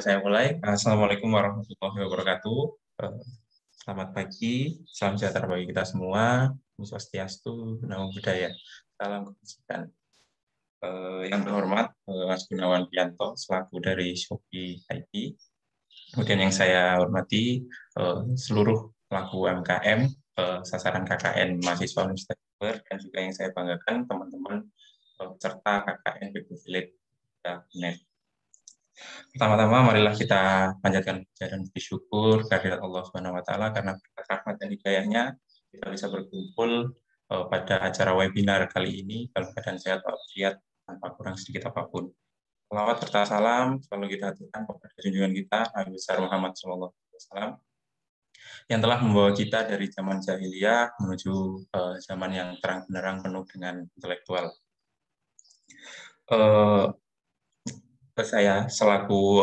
Saya mulai. Assalamualaikum warahmatullahi wabarakatuh. Eh, Selamat pagi, salam sejahtera bagi kita semua. Om Swastiastu, Namo Buddhaya. Salam kebajikan. Yang terhormat, Mas Gunawan Pianto, selaku dari Shopee IT. Kemudian yang saya hormati, seluruh pelaku UMKM, sasaran KKN mahasiswa Universitas Jember, dan juga yang saya banggakan, teman-teman peserta KKN BPU Village UNED. Pertama-tama marilah kita panjatkan puja dan puji syukur kehadirat Allah Subhanahu wa taala karena berkat rahmat dan hidayahnya kita bisa berkumpul pada acara webinar kali ini dalam keadaan sehat walafiat tanpa kurang sedikit apapun. Salawat serta salam selalu kita haturkan kepada junjungan kita Nabi besar Muhammad SAW yang telah membawa kita dari zaman jahiliyah menuju zaman yang terang benderang penuh dengan intelektual. Saya selaku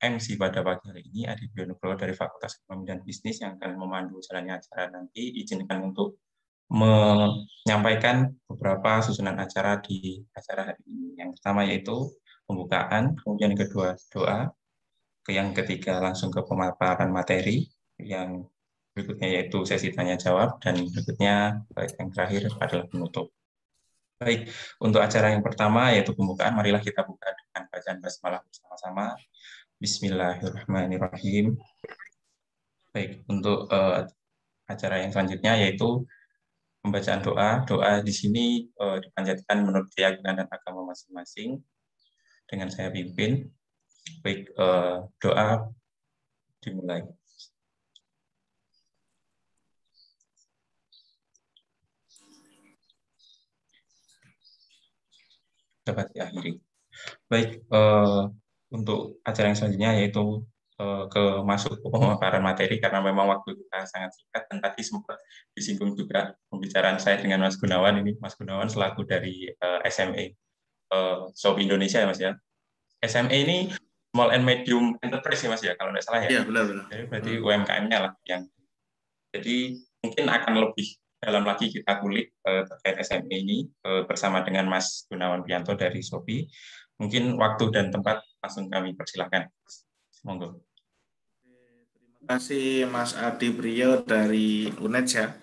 MC pada pagi hari ini, Adi Nugroho dari Fakultas Ekonomi dan Bisnis yang akan memandu jalannya acara nanti. Izinkan untuk menyampaikan beberapa susunan acara di acara hari ini. Yang pertama yaitu pembukaan, kemudian yang kedua doa, yang ketiga langsung ke pemaparan materi, yang berikutnya yaitu sesi tanya jawab, dan berikutnya yang terakhir adalah penutup. Baik, untuk acara yang pertama yaitu pembukaan, marilah kita buka dengan bacaan basmalah bersama-sama. Bismillahirrahmanirrahim. Baik, untuk acara yang selanjutnya yaitu pembacaan doa. Doa di sini dipanjatkan menurut keyakinan dan agama masing-masing. Dengan saya pimpin. Baik, doa dimulai. Dapat diakhiri. Baik, untuk acara yang selanjutnya yaitu masuk ke pemaparan materi karena memang waktu kita sangat singkat dan tadi sempat disinggung juga pembicaraan saya dengan Mas Gunawan ini. Mas Gunawan selaku dari SME Shopee Indonesia ya Mas ya. SME ini Small and Medium Enterprise ya Mas ya kalau tidak salah ya. Iya benar-benar. Jadi berarti UMKM-nya lah yang. Jadi mungkin akan lebih dalam lagi kita kulik terkait SME ini bersama dengan Mas Gunawan Pianto dari Shopee. Mungkin waktu dan tempat langsung kami persilakan. Monggo. Terima kasih Mas Adi Priyo dari UNED ya.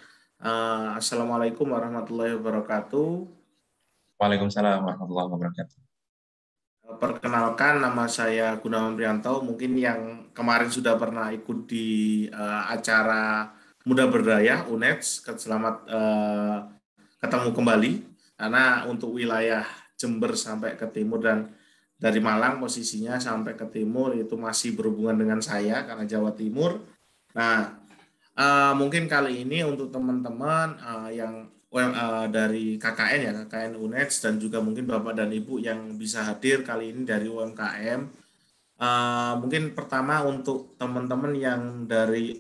Assalamualaikum warahmatullahi wabarakatuh. Waalaikumsalam warahmatullahi wabarakatuh. Perkenalkan, nama saya Gunawan Prianto. Mungkin yang kemarin sudah pernah ikut di acara Muda Berdaya UNED. Selamat ketemu kembali. Karena untuk wilayah Jember sampai ke timur dan dari Malang posisinya sampai ke timur itu masih berhubungan dengan saya karena Jawa Timur. Nah, mungkin kali ini untuk teman-teman yang dari KKN ya, KKN UNED dan juga mungkin Bapak dan Ibu yang bisa hadir kali ini dari UMKM. Mungkin pertama untuk teman-teman yang dari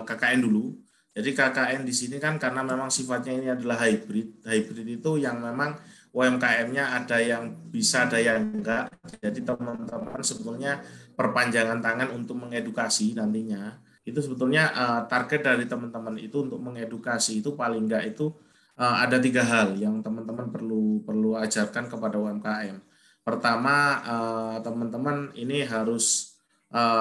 KKN dulu. Jadi KKN di sini kan karena memang sifatnya ini adalah hybrid. Hybrid itu yang memang UMKM-nya ada yang bisa, ada yang enggak. Jadi teman-teman sebetulnya perpanjangan tangan untuk mengedukasi nantinya. Itu sebetulnya target dari teman-teman itu untuk mengedukasi itu paling enggak itu ada 3 hal yang teman-teman perlu ajarkan kepada UMKM. Pertama, teman-teman ini harus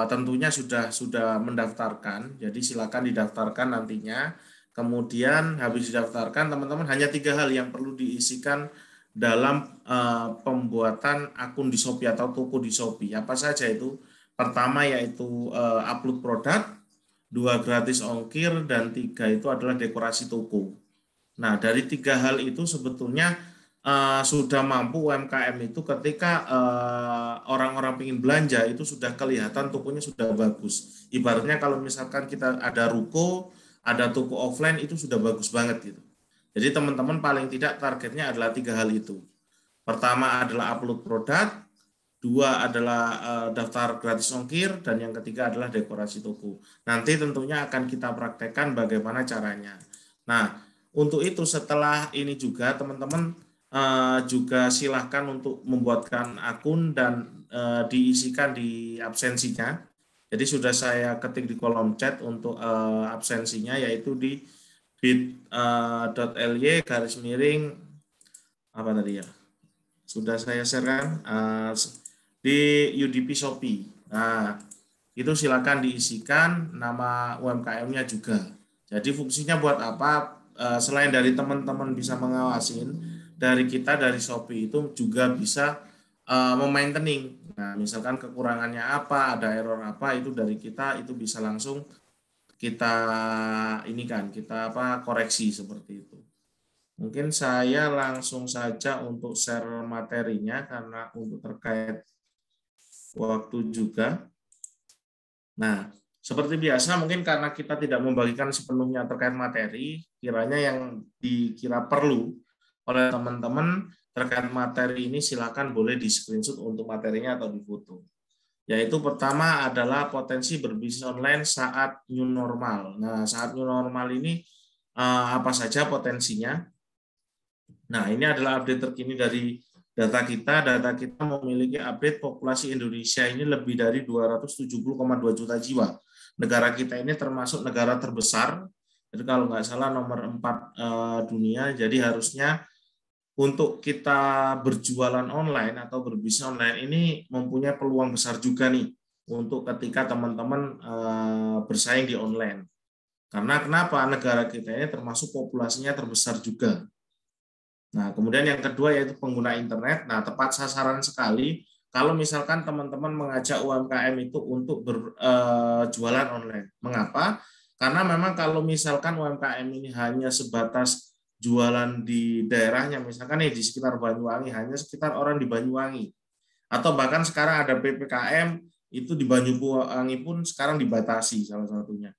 tentunya sudah mendaftarkan, jadi silakan didaftarkan nantinya. Kemudian habis didaftarkan, teman-teman hanya 3 hal yang perlu diisikan dalam pembuatan akun di Shopee atau toko di Shopee. Apa saja itu? Pertama yaitu upload produk, 2 gratis ongkir, dan 3 itu adalah dekorasi toko. Nah, dari 3 hal itu sebetulnya sudah mampu UMKM itu ketika orang-orang ingin belanja itu sudah kelihatan tokonya sudah bagus. Ibaratnya kalau misalkan kita ada ruko, ada toko offline itu sudah bagus banget gitu. Jadi teman-teman paling tidak targetnya adalah 3 hal itu. Pertama adalah upload produk, 2 adalah daftar gratis ongkir, dan yang ketiga adalah dekorasi toko. Nanti tentunya akan kita praktekkan bagaimana caranya. Nah, untuk itu setelah ini juga teman-teman juga silahkan untuk membuatkan akun dan diisikan di absensinya. Jadi sudah saya ketik di kolom chat untuk absensinya yaitu di bit.ly garis miring apa tadi ya? Sudah saya share kan. di UDP Shopee. Nah, itu silakan diisikan nama UMKM-nya juga. Jadi fungsinya buat apa? Selain dari teman-teman bisa mengawasin, dari kita dari Shopee itu juga bisa memaintening. Nah, misalkan kekurangannya apa, ada error apa, itu dari kita itu bisa langsung kita ini kan kita koreksi seperti itu. Mungkin saya langsung saja untuk share materinya karena untuk terkait waktu juga. Nah, seperti biasa mungkin karena kita tidak membagikan sepenuhnya terkait materi, kiranya yang dikira perlu oleh teman-teman terkait materi ini silakan boleh di screenshot untuk materinya atau difoto. Yaitu pertama adalah potensi berbisnis online saat new normal. Nah, saat new normal ini apa saja potensinya? Nah, ini adalah update terkini dari data kita. Data kita memiliki update populasi Indonesia ini lebih dari 270,2 juta jiwa. Negara kita ini termasuk negara terbesar. Jadi kalau nggak salah nomor 4 dunia. Jadi harusnya untuk kita berjualan online atau berbisnis online ini mempunyai peluang besar juga nih untuk ketika teman-teman bersaing di online. Karena kenapa? Negara kita ini termasuk populasinya terbesar juga. Nah, kemudian yang kedua yaitu pengguna internet. Nah, tepat sasaran sekali kalau misalkan teman-teman mengajak UMKM itu untuk berjualan online. Mengapa? Karena memang kalau misalkan UMKM ini hanya sebatas jualan di daerahnya, misalkan di sekitar Banyuwangi, hanya sekitar orang di Banyuwangi. Atau bahkan sekarang ada PPKM, itu di Banyuwangi pun sekarang dibatasi salah satunya.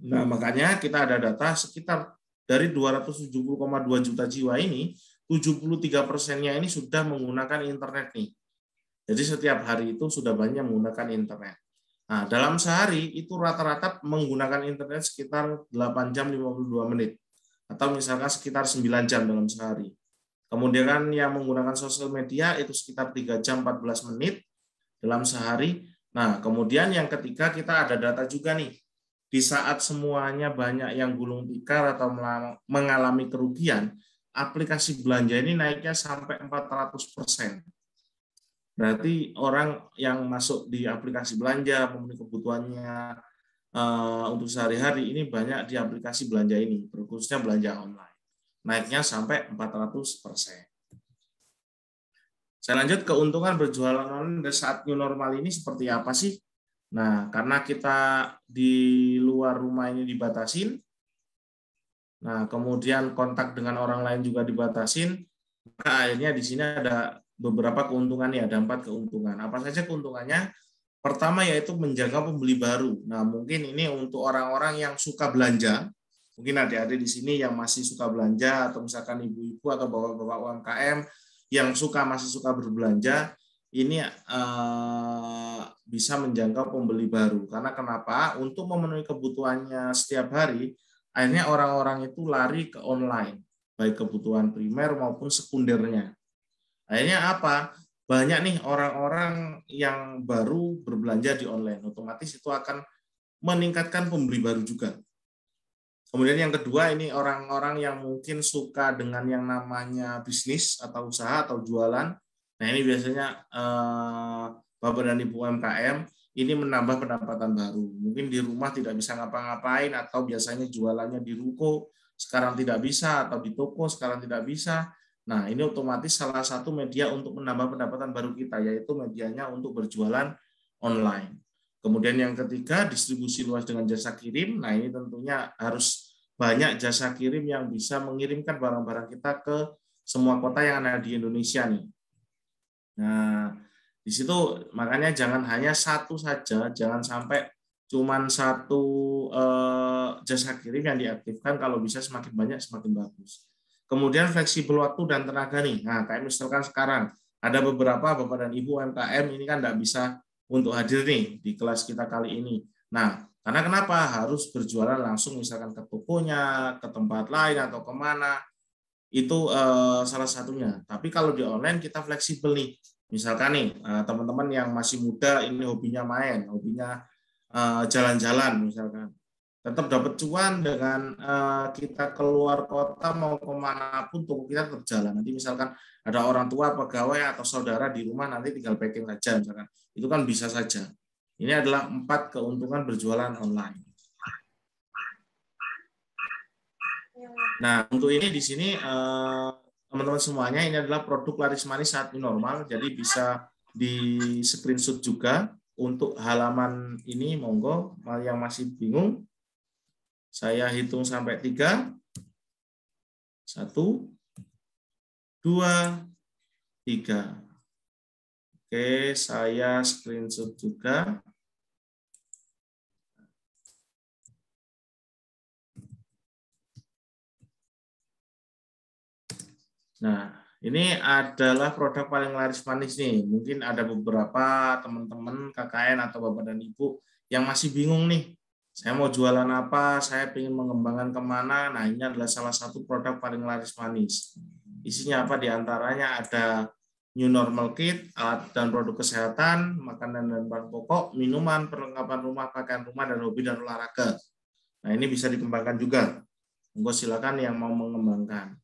Nah, makanya kita ada data sekitar dari 270,2 juta jiwa ini, 73%-nya ini sudah menggunakan internet nih. Jadi setiap hari itu sudah banyak menggunakan internet. Nah, dalam sehari itu rata-rata menggunakan internet sekitar 8 jam 52 menit. Atau misalkan sekitar 9 jam dalam sehari. Kemudian yang menggunakan sosial media itu sekitar 3 jam 14 menit dalam sehari. Nah, kemudian yang ketiga kita ada data juga nih. Di saat semuanya banyak yang gulung tikar atau mengalami kerugian, aplikasi belanja ini naiknya sampai 400%. Berarti orang yang masuk di aplikasi belanja, memenuhi kebutuhannya untuk sehari-hari ini banyak di aplikasi belanja ini, khususnya belanja online. Naiknya sampai 400%. Saya lanjut, keuntungan berjualan online di saat new normal ini seperti apa sih? Nah, karena kita di luar rumah ini dibatasin, nah kemudian kontak dengan orang lain juga dibatasin, maka akhirnya di sini ada beberapa keuntungan ya, ada 4 keuntungan. Apa saja keuntungannya? Pertama yaitu menjaga pembeli baru. Nah, mungkin ini untuk orang-orang yang suka belanja, mungkin adik-adik di sini yang masih suka belanja, atau misalkan ibu-ibu atau bapak-bapak UMKM yang masih suka berbelanja, ini bisa menjangkau pembeli baru. Karena kenapa? Untuk memenuhi kebutuhannya setiap hari, akhirnya orang-orang itu lari ke online, baik kebutuhan primer maupun sekundernya. Akhirnya apa? Banyak nih orang-orang yang baru berbelanja di online. Otomatis itu akan meningkatkan pembeli baru juga. Kemudian yang kedua, ini orang-orang yang mungkin suka dengan yang namanya bisnis atau usaha atau jualan. Nah, ini biasanya Bapak dan Ibu UMKM ini menambah pendapatan baru. Mungkin di rumah tidak bisa ngapa-ngapain, atau biasanya jualannya di ruko, sekarang tidak bisa, atau di toko sekarang tidak bisa. Nah, ini otomatis salah satu media untuk menambah pendapatan baru kita, yaitu medianya untuk berjualan online. Kemudian yang ketiga, distribusi luas dengan jasa kirim. Nah, ini tentunya harus banyak jasa kirim yang bisa mengirimkan barang-barang kita ke semua kota yang ada di Indonesia nih. Nah, di situ makanya jangan hanya satu saja, jangan sampai cuman satu jasa kirim yang diaktifkan, kalau bisa semakin banyak semakin bagus. Kemudian fleksibel waktu dan tenaga nih. Nah, kayak misalkan sekarang ada beberapa Bapak dan Ibu UMKM ini kan tidak bisa untuk hadir nih di kelas kita kali ini. Nah, karena kenapa? Harus berjualan langsung misalkan ke tokonya, ke tempat lain atau kemana. Itu salah satunya. Tapi kalau di online kita fleksibel nih. Misalkan nih teman-teman yang masih muda ini hobinya main, hobinya jalan-jalan misalkan. tetap dapat cuan dengan kita keluar kota mau kemanapun toko kita tetap jalan. Nanti misalkan ada orang tua, pegawai atau saudara di rumah nanti tinggal packing saja misalkan. Itu kan bisa saja. Ini adalah 4 keuntungan berjualan online. Nah, untuk ini di sini teman-teman semuanya ini adalah produk laris manis saat new normal. Jadi bisa di screenshot juga untuk halaman ini, monggo yang masih bingung. Saya hitung sampai 3. 1, 2, 3. Oke, saya screenshot juga. Nah, ini adalah produk paling laris manis nih. Mungkin ada beberapa teman-teman KKN atau Bapak dan Ibu yang masih bingung nih. Saya mau jualan apa, saya ingin mengembangkan kemana. Nah, ini adalah salah satu produk paling laris manis. Isinya apa? Di antaranya ada New Normal Kit, alat dan produk kesehatan, makanan dan bahan pokok, minuman, perlengkapan rumah, pakaian rumah, dan hobi dan olahraga. Nah, ini bisa dikembangkan juga. Monggo silakan yang mau mengembangkan.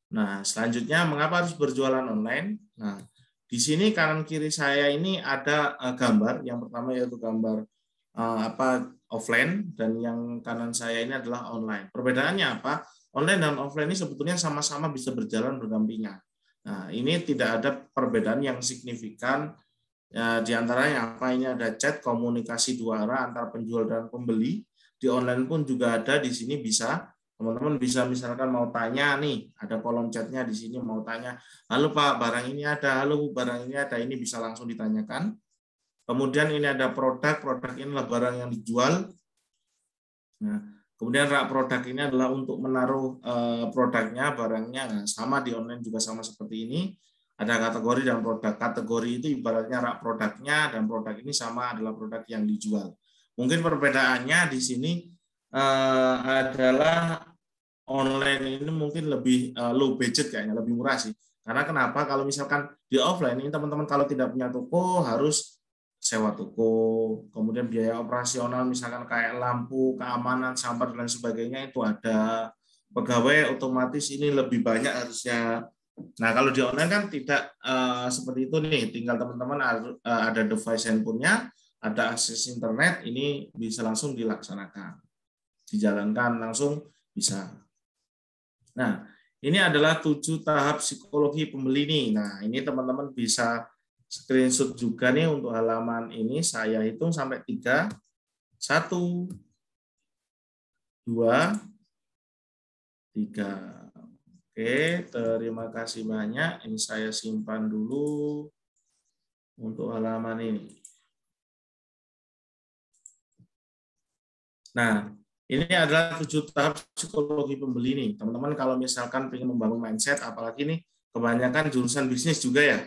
Nah, selanjutnya mengapa harus berjualan online? Nah, di sini kanan kiri saya ini ada gambar. Yang pertama yaitu gambar offline, dan yang kanan saya ini adalah online. Perbedaannya apa? Online dan offline ini sebetulnya sama-sama bisa berjalan berdampingan. Nah, ini tidak ada perbedaan yang signifikan. Di antaranya apa? Ini ada chat, komunikasi 2 arah antara penjual dan pembeli. Di online pun juga ada. Di sini bisa teman-teman bisa misalkan mau tanya nih, ada kolom chatnya di sini, mau tanya, halo Pak, barang ini ada, halo barang ini ada, ini bisa langsung ditanyakan. Kemudian ini ada produk ini adalah barang yang dijual. Nah, kemudian rak produk ini adalah untuk menaruh produknya, barangnya. Nah, sama di online juga sama seperti ini. Ada kategori dan produk. Kategori itu ibaratnya rak produknya, dan produk ini sama adalah produk yang dijual. Mungkin perbedaannya di sini adalah online ini mungkin lebih low budget kayaknya, lebih murah sih. Karena kenapa? Kalau misalkan di offline ini teman-teman kalau tidak punya toko harus sewa toko, kemudian biaya operasional misalkan kayak lampu, keamanan, sampah dan sebagainya itu ada. Pegawai otomatis ini lebih banyak harusnya. Nah, kalau di online kan tidak seperti itu nih. Tinggal teman-teman ada device handphonenya, ada akses internet, ini bisa langsung dilaksanakan. Dijalankan langsung bisa. Nah, ini adalah 7 tahap psikologi pembeli nih. Nah, ini teman-teman bisa screenshot juga nih untuk halaman ini. Saya hitung sampai 3. 1, 2, 3. Oke, terima kasih banyak. Ini saya simpan dulu untuk halaman ini. Nah, ini adalah 7 tahap psikologi pembeli nih. Teman-teman kalau misalkan ingin membangun mindset, apalagi nih kebanyakan jurusan bisnis juga ya.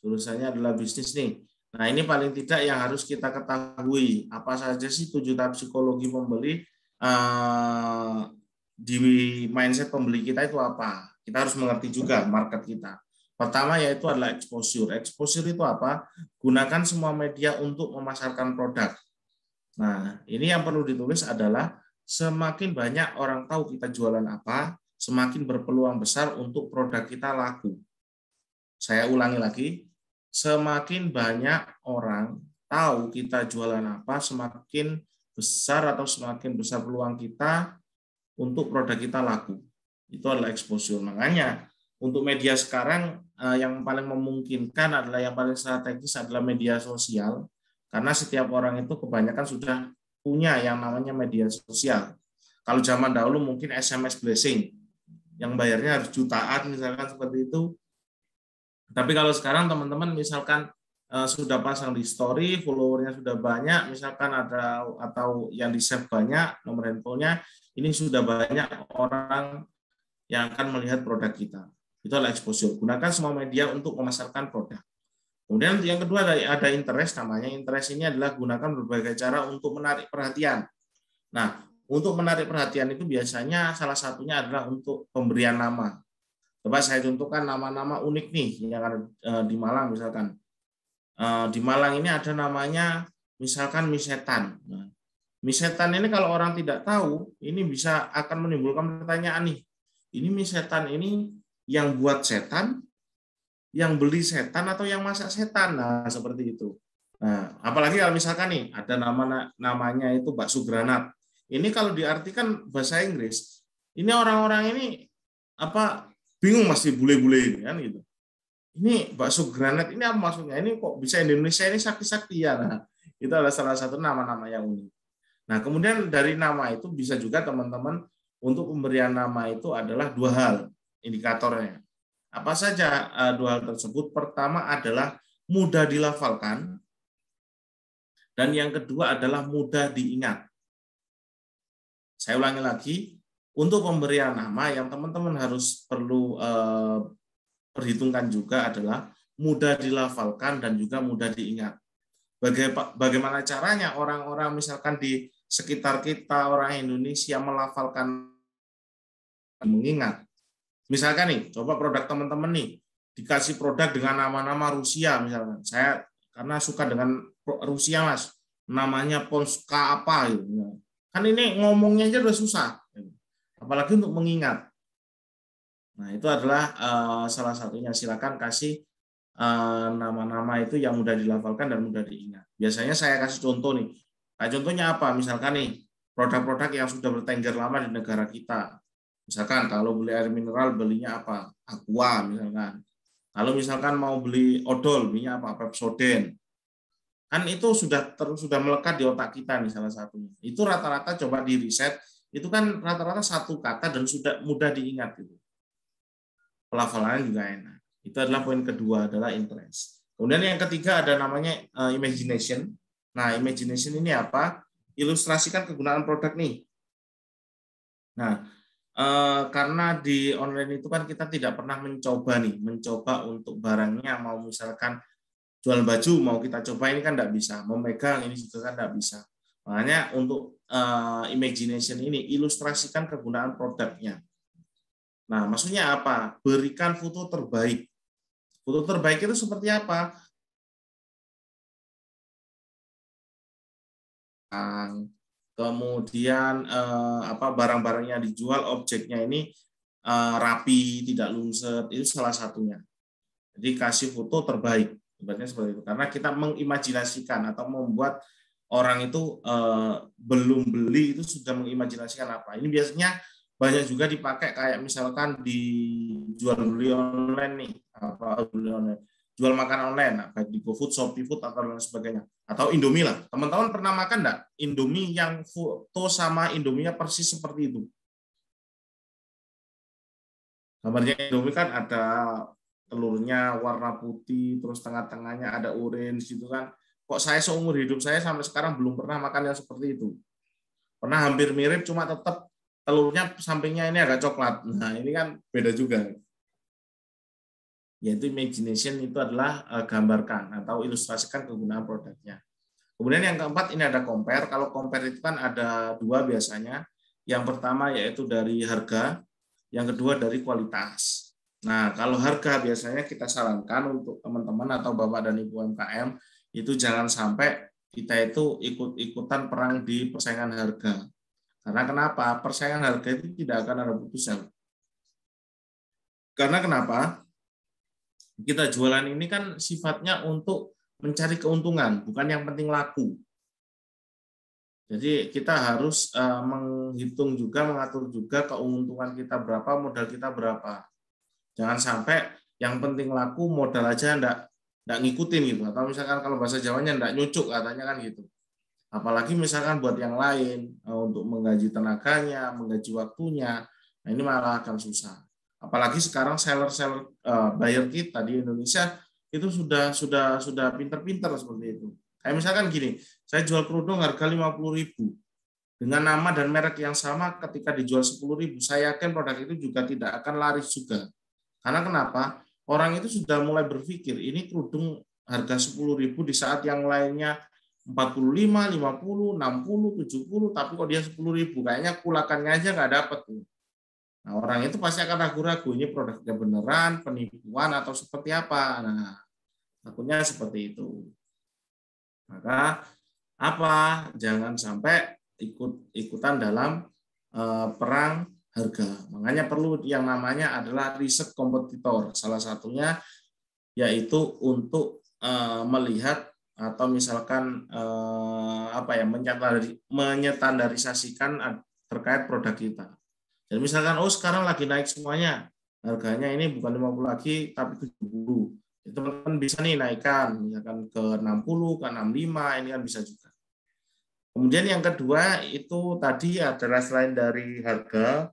Jurusannya adalah bisnis nih. Nah, ini paling tidak yang harus kita ketahui. Apa saja sih 7 tahap psikologi pembeli? Di mindset pembeli kita itu apa? Kita harus mengerti juga market kita. Pertama yaitu adalah exposure. Exposure itu apa? Gunakan semua media untuk memasarkan produk. Nah, ini yang perlu ditulis adalah semakin banyak orang tahu kita jualan apa, semakin berpeluang besar untuk produk kita laku. Saya ulangi lagi, semakin banyak orang tahu kita jualan apa, semakin besar atau semakin besar peluang kita untuk produk kita laku. Itu adalah exposure. Makanya untuk media sekarang yang paling memungkinkan adalah yang paling strategis adalah media sosial. Karena setiap orang itu kebanyakan sudah punya yang namanya media sosial. Kalau zaman dahulu mungkin SMS blessing, yang bayarnya harus jutaan misalkan seperti itu. Tapi kalau sekarang teman-teman misalkan sudah pasang di story, followernya sudah banyak, misalkan ada atau yang di-save banyak nomor handphonenya, ini sudah banyak orang yang akan melihat produk kita. Itu adalah exposure. Gunakan semua media untuk memasarkan produk. Kemudian yang kedua ada interest, namanya interest ini adalah gunakan berbagai cara untuk menarik perhatian. Nah, untuk menarik perhatian itu biasanya salah satunya adalah untuk pemberian nama. Coba saya contohkan nama-nama unik nih yang ada di Malang misalkan. Di Malang ini ada namanya misalkan mie setan. Nah, Mie setan ini kalau orang tidak tahu, ini bisa akan menimbulkan pertanyaan nih. Ini mie setan ini yang buat setan, yang beli setan, atau yang masak setan? Nah, seperti itu. Nah, apalagi kalau misalkan nih ada namanya itu bakso granat. Ini kalau diartikan bahasa Inggris, ini orang-orang ini apa bingung masih bule-bule ini kan gitu. Ini bakso granat ini apa maksudnya? Ini kok bisa Indonesia ini sakti-sakti ya? Nah, itu adalah salah satu nama-nama yang unik. Nah, kemudian dari nama itu bisa juga teman-teman untuk pemberian nama itu adalah dua hal indikatornya. Apa saja dua hal tersebut? Pertama adalah mudah dilafalkan, dan yang kedua adalah mudah diingat. Saya ulangi lagi, untuk pemberian nama yang teman-teman harus perlu perhitungkan juga adalah mudah dilafalkan dan juga mudah diingat. Bagaimana caranya orang-orang misalkan di sekitar kita, orang Indonesia melafalkan, mengingat. Misalkan nih, coba produk teman-teman nih, dikasih produk dengan nama-nama Rusia misalkan. Saya karena suka dengan Rusia, Mas. Namanya Polska apa gitu. Kan ini ngomongnya aja udah susah. Apalagi untuk mengingat. Nah, itu adalah salah satunya. Silakan kasih nama-nama itu yang mudah dilafalkan dan mudah diingat. Biasanya saya kasih contoh nih. Nah, contohnya apa? Misalkan nih, produk-produk yang sudah bertengger lama di negara kita. Misalkan kalau beli air mineral belinya apa? Aqua misalkan. Kalau misalkan mau beli odol belinya apa? Pepsodent. Kan itu sudah melekat di otak kita nih salah satunya. Itu rata-rata coba di riset, itu kan rata-rata satu kata dan sudah mudah diingat gitu. Pelafalannya juga enak. Itu adalah poin kedua, adalah interest. Kemudian yang ketiga ada namanya imagination. Nah, imagination ini apa? Ilustrasikan kegunaan produk nih. Nah, karena di online itu kan kita tidak pernah mencoba untuk barangnya, mau misalkan jual baju mau kita coba ini kan tidak bisa, memegang ini juga kan tidak bisa. Makanya untuk imagination ini ilustrasikan kegunaan produknya. Nah, maksudnya apa? Berikan foto terbaik. Foto terbaik itu seperti apa? Kemudian barang-barangnya dijual, objeknya ini rapi, tidak lunset, itu salah satunya. Jadi kasih foto terbaik, sebenarnya seperti itu. Karena kita mengimajinasikan atau membuat orang itu belum beli itu sudah mengimajinasikan apa. Ini biasanya banyak juga dipakai kayak misalkan di jual beli online nih, jual makan online, baik di GoFood, ShopeeFood atau lain sebagainya, atau Indomie lah. Teman-teman pernah makan enggak Indomie yang foto sama Indomie-nya persis seperti itu? Gambarnya Indomie kan ada telurnya warna putih, terus tengah-tengahnya ada orange gitu kan. Kok saya seumur hidup saya sampai sekarang belum pernah makan yang seperti itu. Pernah hampir mirip, cuma tetap telurnya sampingnya ini agak coklat. Nah, ini kan beda juga. Yaitu imagination itu adalah gambarkan atau ilustrasikan kegunaan produknya. Kemudian yang keempat ini ada compare. Kalau compare itu kan ada dua biasanya. Yang pertama yaitu dari harga, yang kedua dari kualitas. Nah, kalau harga biasanya kita sarankan untuk teman-teman atau Bapak dan Ibu UMKM itu jangan sampai kita itu ikut-ikutan perang di persaingan harga. Karena kenapa? Persaingan harga itu tidak akan ada putusnya. Karena kenapa? Kita jualan ini kan sifatnya untuk mencari keuntungan, bukan yang penting laku. Jadi kita harus menghitung juga, mengatur juga keuntungan kita berapa, modal kita berapa. Jangan sampai yang penting laku, modal aja enggak ngikutin gitu. Atau misalkan kalau bahasa Jawanya enggak nyucuk katanya kan gitu. Apalagi misalkan buat yang lain untuk menggaji tenaganya, menggaji waktunya, nah ini malah akan susah. Apalagi sekarang seller buyer kita di Indonesia itu sudah pinter-pinter seperti itu. Kayak misalkan gini, saya jual kerudung harga 50.000 dengan nama dan merek yang sama, ketika dijual 10.000, saya yakin produk itu juga tidak akan laris juga. Karena kenapa? Orang itu sudah mulai berpikir ini kerudung harga 10.000 di saat yang lainnya 45, 50, 60, 70, tapi kok dia 10.000, kayaknya kulakannya aja nggak dapat. Nah, orang itu pasti akan ragu-ragu, ini produknya beneran, penipuan, atau seperti apa. Nah, takutnya seperti itu. Maka apa? Jangan sampai ikutan dalam perang harga. Makanya perlu yang namanya adalah riset kompetitor. Salah satunya yaitu untuk melihat atau misalkan menyetandarisasikan terkait produk kita. Jadi misalkan sekarang lagi naik semuanya, harganya ini bukan 50 lagi tapi 70. Itu kan bisa nih naikkan misalkan ke 60, ke 65, ini kan bisa juga. Kemudian yang kedua itu tadi adalah selain dari harga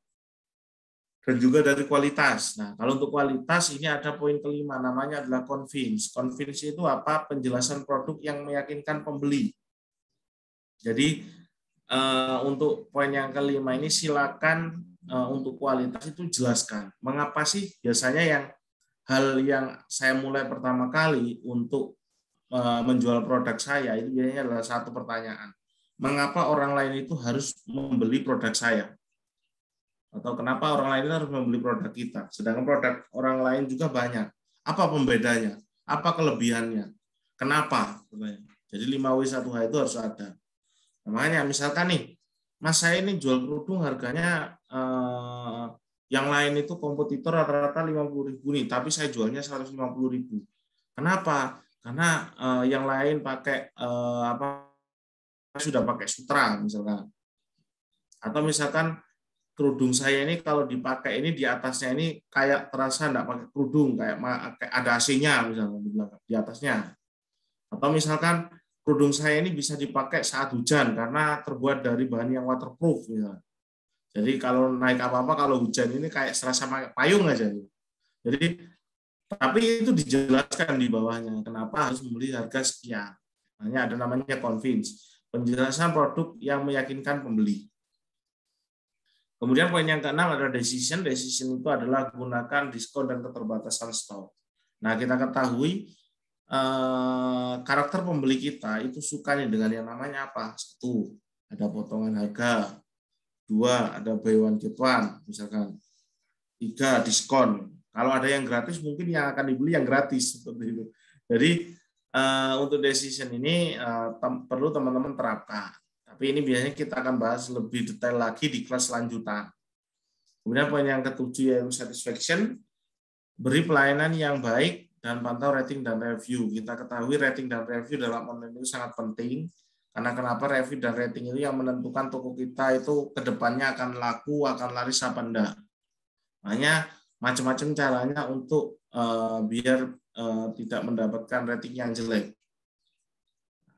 dan juga dari kualitas. Nah, kalau untuk kualitas ini ada poin kelima, namanya adalah convince. Convince itu apa? Penjelasan produk yang meyakinkan pembeli. Jadi untuk poin yang kelima ini silakan untuk kualitas itu jelaskan. Mengapa sih biasanya hal yang saya mulai pertama kali untuk menjual produk saya itu biasanya adalah satu pertanyaan. Mengapa orang lain itu harus membeli produk saya? Atau kenapa orang lain harus membeli produk kita, sedangkan produk orang lain juga banyak. Apa pembedanya? Apa kelebihannya? Kenapa? Jadi 5W1H itu harus ada. Makanya misalkan nih, Mas saya ini jual kerudung harganya yang lain itu kompetitor rata-rata 50.000 nih, tapi saya jualnya 150.000. Kenapa? Karena yang lain pakai sudah pakai sutra misalkan. Atau misalkan kerudung saya ini kalau dipakai ini di atasnya ini kayak terasa enggak pakai kerudung, kayak ada AC-nya misalnya di atasnya. Atau misalkan kerudung saya ini bisa dipakai saat hujan karena terbuat dari bahan yang waterproof misalnya. Jadi kalau naik apa-apa kalau hujan ini kayak serasa pakai payung aja. Jadi tapi itu dijelaskan di bawahnya kenapa harus membeli harga sekian. Hanya ada namanya convince, penjelasan produk yang meyakinkan pembeli. Kemudian poin yang keenam adalah decision. Decision itu adalah gunakan diskon dan keterbatasan stok. Nah, kita ketahui karakter pembeli kita itu sukanya dengan yang namanya apa? 1, ada potongan harga. 2, ada buy one get one, misalkan. 3, diskon. Kalau ada yang gratis, mungkin yang akan dibeli yang gratis. Seperti itu. Jadi, untuk decision ini perlu teman-teman terapkan. Tapi ini biasanya kita akan bahas lebih detail lagi di kelas lanjutan. Kemudian poin yang ketujuh yaitu satisfaction, beri pelayanan yang baik dan pantau rating dan review. Kita ketahui rating dan review dalam online itu sangat penting, karena kenapa review dan rating itu yang menentukan toko kita itu kedepannya akan laku, akan laris apa enggak. Makanya macam-macam caranya untuk biar tidak mendapatkan rating yang jelek.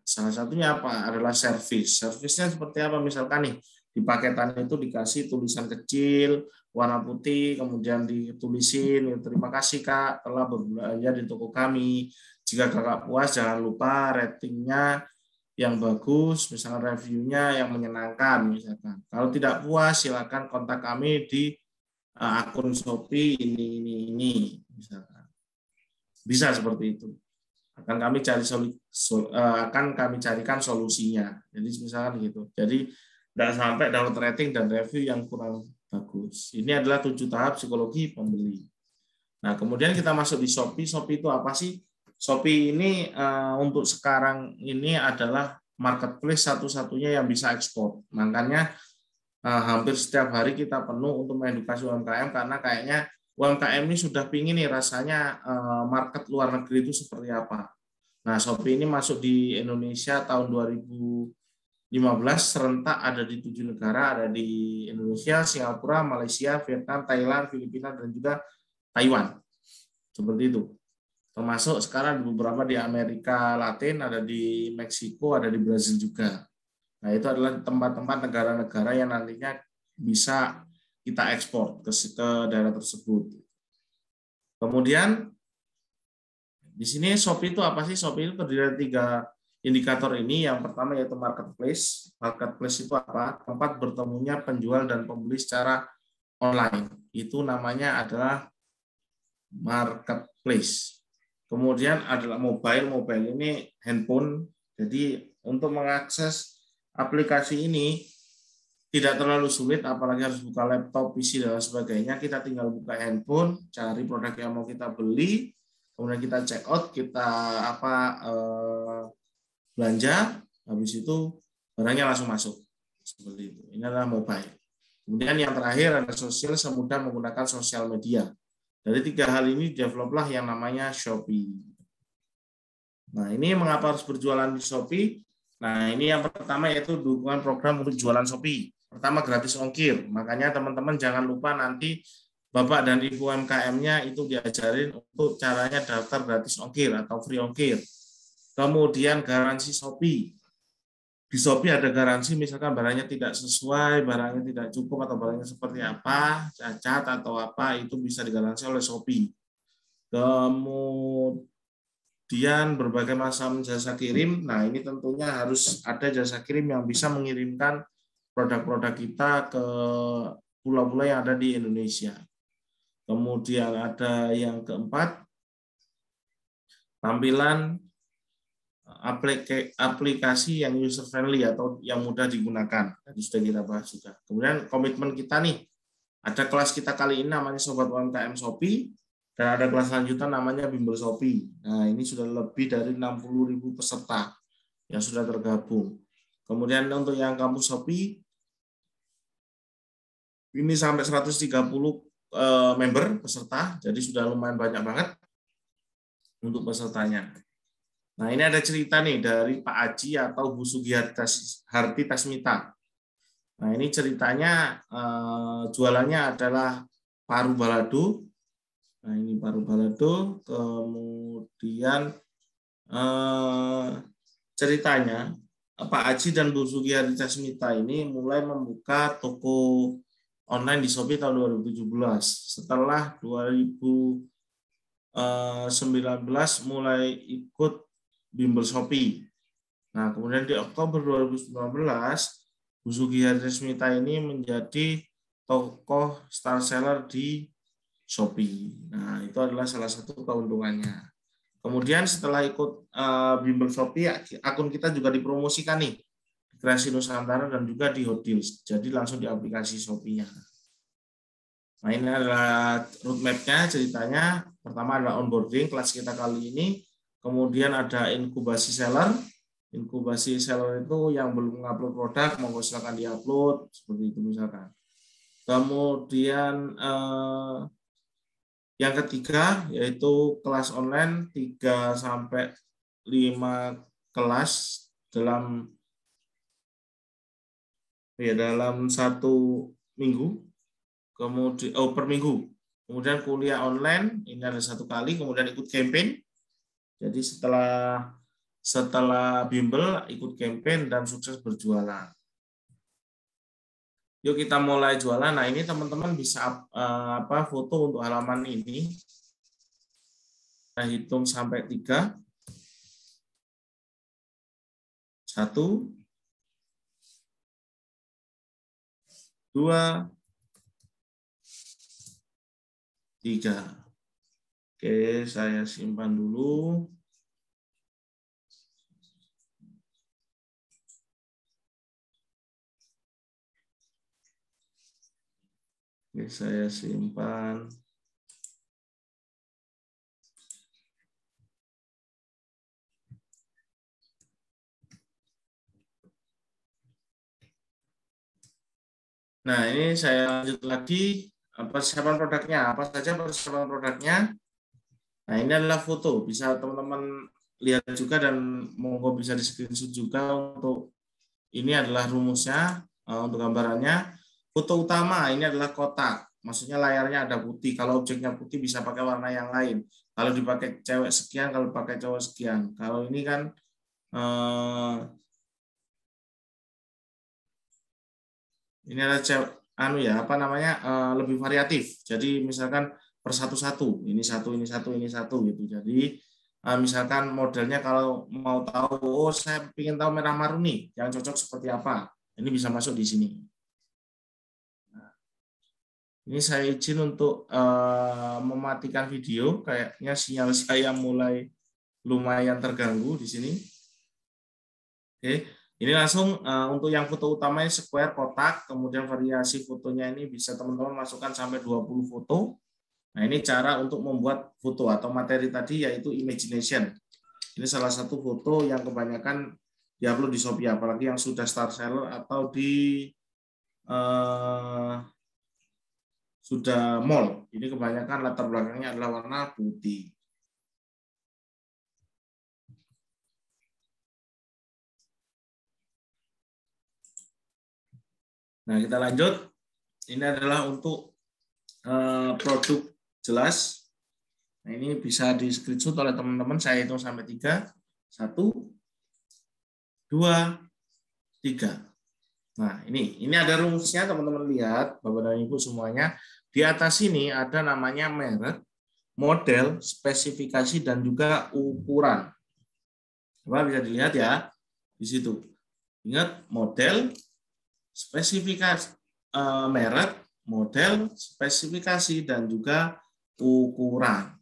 Salah satunya apa? Adalah servis. Servisnya seperti apa? Misalkan nih, di paketan itu dikasih tulisan kecil, warna putih, kemudian ditulisin, terima kasih Kak, telah berbelanja di toko kami. Jika Kakak puas, jangan lupa ratingnya yang bagus, misalkan reviewnya yang menyenangkan. Misalkan. Kalau tidak puas, silakan kontak kami di akun Shopee ini. Misalkan. Bisa seperti itu. Akan kami carikan solusinya. Jadi misalkan gitu. Jadi tidak sampai dapat rating dan review yang kurang bagus. Ini adalah 7 tahap psikologi pembeli. Nah, kemudian kita masuk di Shopee. Shopee itu apa sih? Shopee ini untuk sekarang ini adalah marketplace satu-satunya yang bisa ekspor. Makanya hampir setiap hari kita penuh untuk mengedukasi UMKM karena kayaknya UMKM ini sudah pingin nih rasanya market luar negeri itu seperti apa. Nah, Shopee ini masuk di Indonesia tahun 2015, serentak ada di 7 negara, ada di Indonesia, Singapura, Malaysia, Vietnam, Thailand, Filipina, dan juga Taiwan. Seperti itu. Termasuk sekarang beberapa di Amerika Latin, ada di Meksiko, ada di Brazil juga. Nah, itu adalah tempat-tempat negara-negara yang nantinya bisa kita ekspor ke daerah tersebut. Kemudian di sini Shopee itu apa sih? Shopee itu terdiri dari 3 indikator ini. Yang pertama yaitu marketplace. Marketplace itu apa? Tempat bertemunya penjual dan pembeli secara online. Itu namanya adalah marketplace. Kemudian adalah mobile. Mobile ini handphone. Jadi untuk mengakses aplikasi ini tidak terlalu sulit, apalagi harus buka laptop, PC, dan sebagainya. Kita tinggal buka handphone, cari produk yang mau kita beli, kemudian kita check out, kita belanja, habis itu barangnya langsung masuk. seperti itu. Ini adalah mobile. Kemudian yang terakhir ada sosial, semudah menggunakan sosial media. Dari 3 hal ini developlah yang namanya Shopee. Nah, ini mengapa harus berjualan di Shopee? Nah, ini yang pertama yaitu dukungan program untuk jualan Shopee. Pertama, gratis ongkir. Makanya teman-teman jangan lupa nanti Bapak dan Ibu UMKM-nya itu diajarin untuk caranya daftar gratis ongkir atau free ongkir. Kemudian garansi Shopee. Di Shopee ada garansi misalkan barangnya tidak sesuai, barangnya tidak cukup, atau barangnya seperti apa, cacat atau apa, itu bisa digaransi oleh Shopee. Kemudian berbagai macam jasa kirim, nah ini tentunya harus ada jasa kirim yang bisa mengirimkan produk-produk kita ke pulau-pulau yang ada di Indonesia. Kemudian ada yang keempat, tampilan aplikasi yang user friendly atau yang mudah digunakan. Tadi sudah kita bahas juga. Kemudian komitmen kita nih, ada kelas kita kali ini namanya Sobat UMKM Shopee, dan ada kelas lanjutan namanya Bimbel Shopee. Nah, ini sudah lebih dari 60.000 peserta yang sudah tergabung. Kemudian untuk yang kampus Shopee, ini sampai 130 member peserta, jadi sudah lumayan banyak banget untuk pesertanya. Nah, ini ada cerita nih dari Pak Aji atau Bu Sugiharti Tasmita. Nah, ini ceritanya jualannya adalah paru balado. Nah, ini paru balado. Kemudian ceritanya Pak Aji dan Bu Sugiharti Tasmita ini mulai membuka toko online di Shopee tahun 2017. Setelah 2019 mulai ikut Bimbel Shopee. Nah, kemudian di Oktober 2019, Bu Sugiharti Tasmita ini menjadi tokoh star seller di Shopee. Nah, itu adalah salah satu keuntungannya. Kemudian setelah ikut Bimbel Shopee, akun kita juga dipromosikan nih di Kreasi Nusantara dan juga di Hot Deals. Jadi langsung di aplikasi Shopee-nya. Nah, ini adalah roadmap-nya, ceritanya. Pertama adalah onboarding, kelas kita kali ini. Kemudian ada inkubasi seller. Inkubasi seller itu yang belum mengupload produk, monggo silakan diupload, seperti itu misalkan. Kemudian yang ketiga yaitu kelas online 3-5 kelas dalam satu minggu. Kemudian per minggu. Kemudian kuliah online ini ada 1 kali, kemudian ikut campaign. Jadi setelah bimbel ikut campaign dan sukses berjualan. Yuk kita mulai jualan. Nah, ini teman-teman bisa foto untuk halaman ini. Kita hitung sampai 3. 1, 2, 3. Oke, saya simpan dulu. Oke, saya simpan. Nah, ini saya lanjut lagi. Persiapan produknya. Apa saja persiapan produknya? Nah, ini adalah foto. Bisa teman-teman lihat juga dan monggo bisa di screenshot juga untuk ini adalah rumusnya untuk gambarannya. Foto utama ini adalah kotak. Maksudnya layarnya ada putih. Kalau objeknya putih bisa pakai warna yang lain. Kalau dipakai cewek sekian, kalau pakai cowok sekian. Kalau ini kan ini adalah lebih variatif. Jadi misalkan per satu-satu, ini satu gitu. Jadi misalkan modelnya kalau mau tahu, saya ingin tahu merah maruni, yang cocok seperti apa, ini bisa masuk di sini. Nah, ini saya izin untuk mematikan video, kayaknya sinyal saya mulai lumayan terganggu di sini. Oke, ini langsung untuk yang foto utamanya square kotak, kemudian variasi fotonya ini bisa teman-teman masukkan sampai 20 foto. Nah, ini cara untuk membuat foto atau materi tadi yaitu imagination. Ini salah satu foto yang kebanyakan diupload di Shopee, apalagi yang sudah star seller atau di sudah mall. Ini kebanyakan latar belakangnya adalah warna putih. Nah, kita lanjut. Ini adalah untuk produk jelas. Nah, ini bisa di screenshot oleh teman-teman. Saya hitung sampai 3. 1, 2, 3. Nah, ini ada rumusnya, teman-teman lihat, Bapak dan Ibu semuanya. Di atas ini ada namanya merek, model, spesifikasi, dan juga ukuran. Coba bisa dilihat ya di situ. Ingat, model, spesifikasi, merek, model, spesifikasi, dan juga ukuran.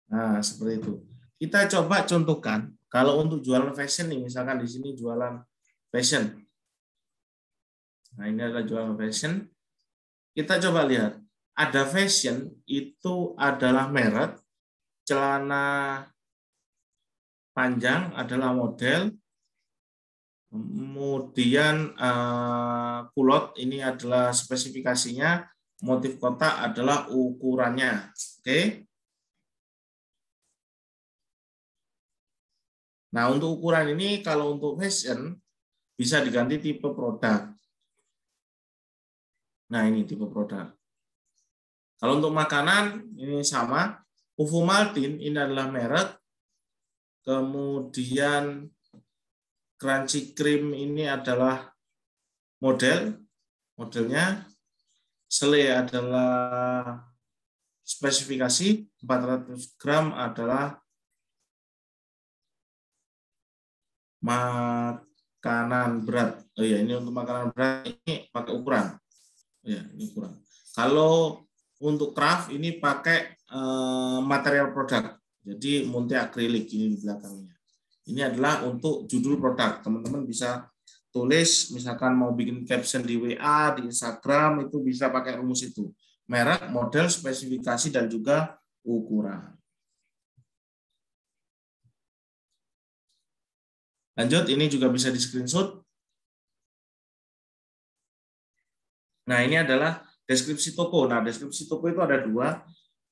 Nah, seperti itu. Kita coba contohkan, kalau untuk jualan fashion nih, misalkan di sini jualan fashion. Nah, ini adalah jualan fashion. Kita coba lihat. Ada fashion, itu adalah merek, celana panjang adalah model, kemudian kulot ini adalah spesifikasinya, motif kotak adalah ukurannya. Oke. Nah, untuk ukuran ini kalau untuk fashion bisa diganti tipe produk. Nah, ini tipe produk. Kalau untuk makanan ini sama, Ufumaltin ini adalah merek, kemudian Crunchy Cream ini adalah modelnya, Sele adalah spesifikasi, 400 gram adalah makanan berat. Oh ya, ini untuk makanan berat ini pakai ukuran. Ya, ini ukuran. Kalau untuk craft ini pakai material produk. Jadi multi akrilik ini di belakangnya. Ini adalah untuk judul produk. Teman-teman bisa tulis, misalkan mau bikin caption di WA, di Instagram, itu bisa pakai rumus itu. Merek, model, spesifikasi, dan juga ukuran. Lanjut, ini juga bisa di screenshot. Nah, ini adalah deskripsi toko. Nah, deskripsi toko itu ada 2.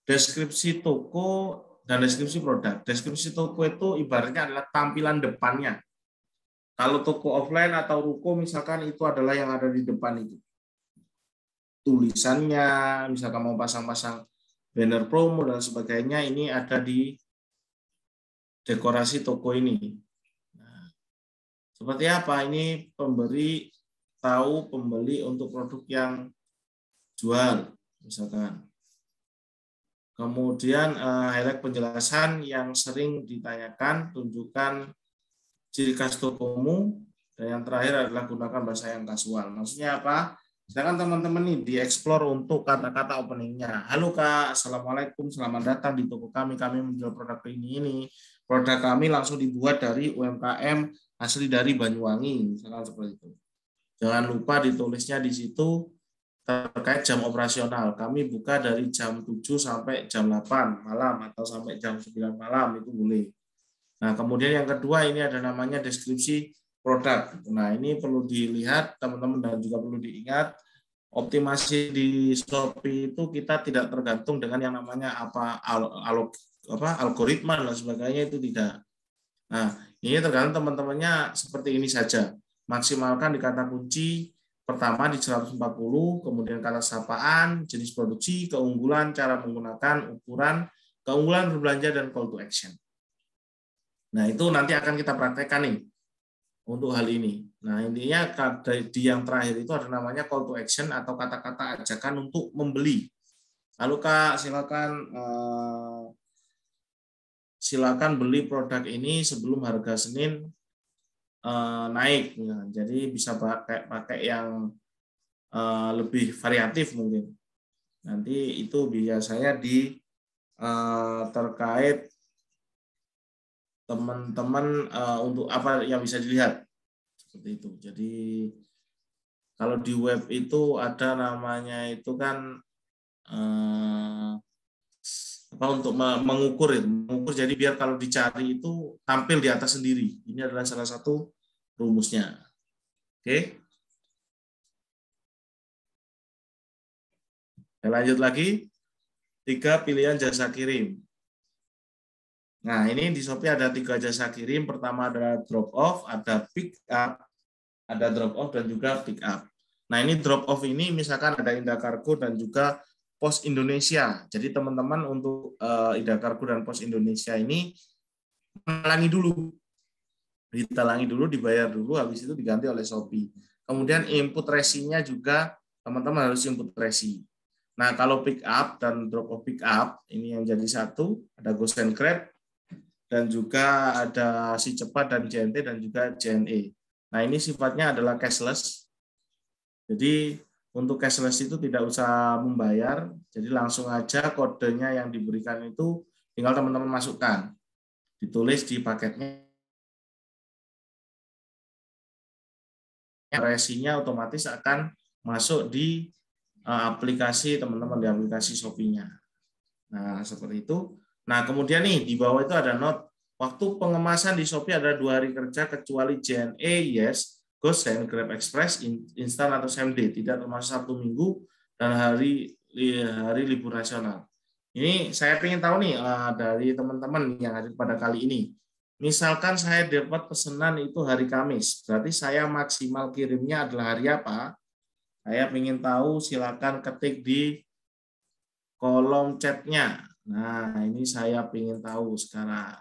Deskripsi toko dan deskripsi produk. Deskripsi toko itu ibaratnya adalah tampilan depannya. Kalau toko offline atau ruko misalkan itu adalah yang ada di depan itu. Tulisannya, misalkan mau pasang-pasang banner promo dan sebagainya, ini ada di dekorasi toko ini. Nah, seperti apa? Ini pemberi tahu pembeli untuk produk yang jual, misalkan. Kemudian highlight penjelasan yang sering ditanyakan, tunjukkan ciri khas tokomu, dan yang terakhir adalah gunakan bahasa yang kasual. Maksudnya apa? Sedangkan teman-teman nih dieksplor untuk kata-kata openingnya. Halo Kak, Assalamualaikum, selamat datang di toko kami. Kami menjual produk ini. Produk kami langsung dibuat dari UMKM asli dari Banyuwangi, misalkan seperti itu. Jangan lupa ditulisnya di situ terkait jam operasional. Kami buka dari jam 7 sampai jam 8 malam atau sampai jam 9 malam, itu boleh. Nah, kemudian yang kedua ini ada namanya deskripsi produk. Nah, ini perlu dilihat teman-teman dan juga perlu diingat, optimasi di Shopee itu kita tidak tergantung dengan yang namanya algoritma dan sebagainya, itu tidak. Nah, ini tergantung teman-temannya seperti ini saja. Maksimalkan di kata kunci pertama di 140, kemudian kata sapaan, jenis produksi, keunggulan, cara menggunakan, ukuran, keunggulan berbelanja, dan call to action. Nah, itu nanti akan kita praktekkan nih untuk hal ini. Nah, intinya di yang terakhir itu ada namanya call to action atau kata-kata ajakan untuk membeli. Lalu Kak, silakan beli produk ini sebelum harga Senin naik. Nah, jadi bisa pakai yang lebih variatif mungkin. Nanti itu biasanya terkait teman-teman untuk apa yang bisa dilihat seperti itu. Jadi kalau di web itu ada namanya itu kan apa, untuk mengukur itu, mengukur, jadi biar kalau dicari itu tampil di atas sendiri. Ini adalah salah satu rumusnya. Oke. Saya lanjut lagi. 3 pilihan jasa kirim. Nah, ini di Shopee ada 3 jasa kirim. Pertama adalah drop off, ada pick up, ada drop off dan juga pick up. Nah, ini drop off ini misalkan ada Indah Kargo dan juga Pos Indonesia. Jadi teman-teman untuk Indah Kargo dan Pos Indonesia ini talangi dulu. Ditalangi dulu, dibayar dulu, habis itu diganti oleh Shopee. Kemudian input resinya juga teman-teman harus input resi. Nah, kalau pick up dan drop off pick up ini yang jadi satu, ada Ghost and Grab dan juga ada Si Cepat dan JNT dan juga JNE. Nah, ini sifatnya adalah cashless. Jadi untuk cashless itu tidak usah membayar, jadi langsung aja kodenya yang diberikan itu tinggal teman-teman masukkan. Ditulis di paketnya. Resinya otomatis akan masuk di aplikasi teman-teman, di aplikasi Shopee-nya. Nah, seperti itu. Nah, kemudian nih di bawah itu ada note. Waktu pengemasan di Shopee ada 2 hari kerja kecuali JNE, Yes, Ghost and Grab Express, instan atau same day, tidak termasuk Sabtu Minggu dan hari libur nasional. Ini saya ingin tahu nih dari teman-teman yang hadir pada kali ini. Misalkan saya dapat pesanan itu hari Kamis, berarti saya maksimal kirimnya adalah hari apa? Saya ingin tahu, silakan ketik di kolom chatnya. Nah, ini saya ingin tahu sekarang.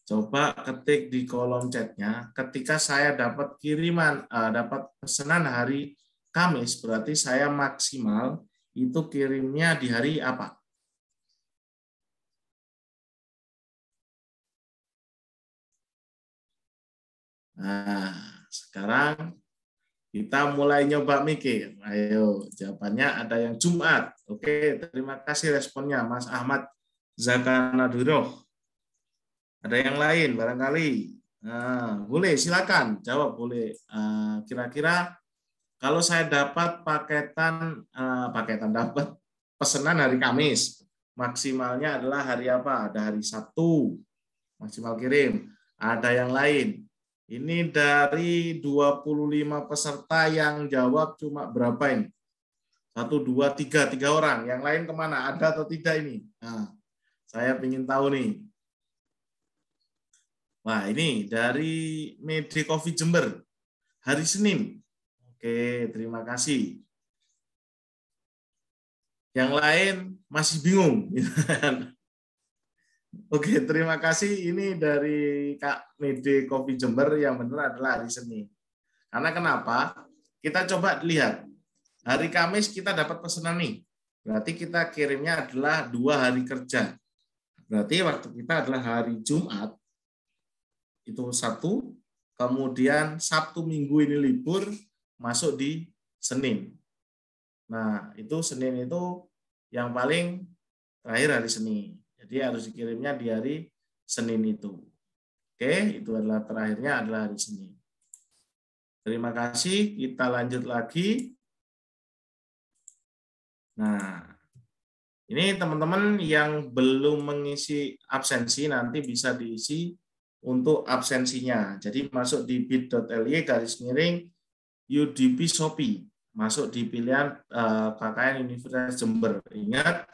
Coba ketik di kolom chatnya. Ketika saya dapat kiriman, dapat pesanan hari Kamis, berarti saya maksimal itu kirimnya di hari apa? Nah, sekarang kita mulai nyoba mikir. Ayo, jawabannya ada yang Jumat. Oke, terima kasih responnya Mas Ahmad Zakanaduroh. Ada yang lain barangkali. Nah, boleh, silakan jawab, boleh. Kira-kira kalau saya dapat paketan dapat pesanan hari Kamis, maksimalnya adalah hari apa? Ada hari Sabtu, maksimal kirim. Ada yang lain. Ini dari 25 peserta yang jawab cuma berapa ini? 1, 2, 3 orang. Yang lain kemana? Ada atau tidak ini? Nah, saya ingin tahu nih. Wah, ini dari Mede Coffee Jember, hari Senin. Oke, terima kasih. Yang lain masih bingung. Oke, terima kasih. Ini dari Kak Mede Coffee Jember, yang benar adalah hari Senin. Karena kenapa? Kita coba lihat. Hari Kamis kita dapat pesanan nih. Berarti kita kirimnya adalah 2 hari kerja. Berarti waktu kita adalah hari Jumat. Itu 1. Kemudian Sabtu Minggu ini libur, masuk di Senin. Nah, itu Senin itu yang paling terakhir hari Senin. Jadi harus dikirimnya di hari Senin itu. Oke, itu adalah terakhirnya adalah hari Senin. Terima kasih, kita lanjut lagi. Nah, ini teman-teman yang belum mengisi absensi nanti bisa diisi untuk absensinya. Jadi masuk di bit.ly/UDP Shopee. Masuk di pilihan KKN Universitas Jember. Ingat,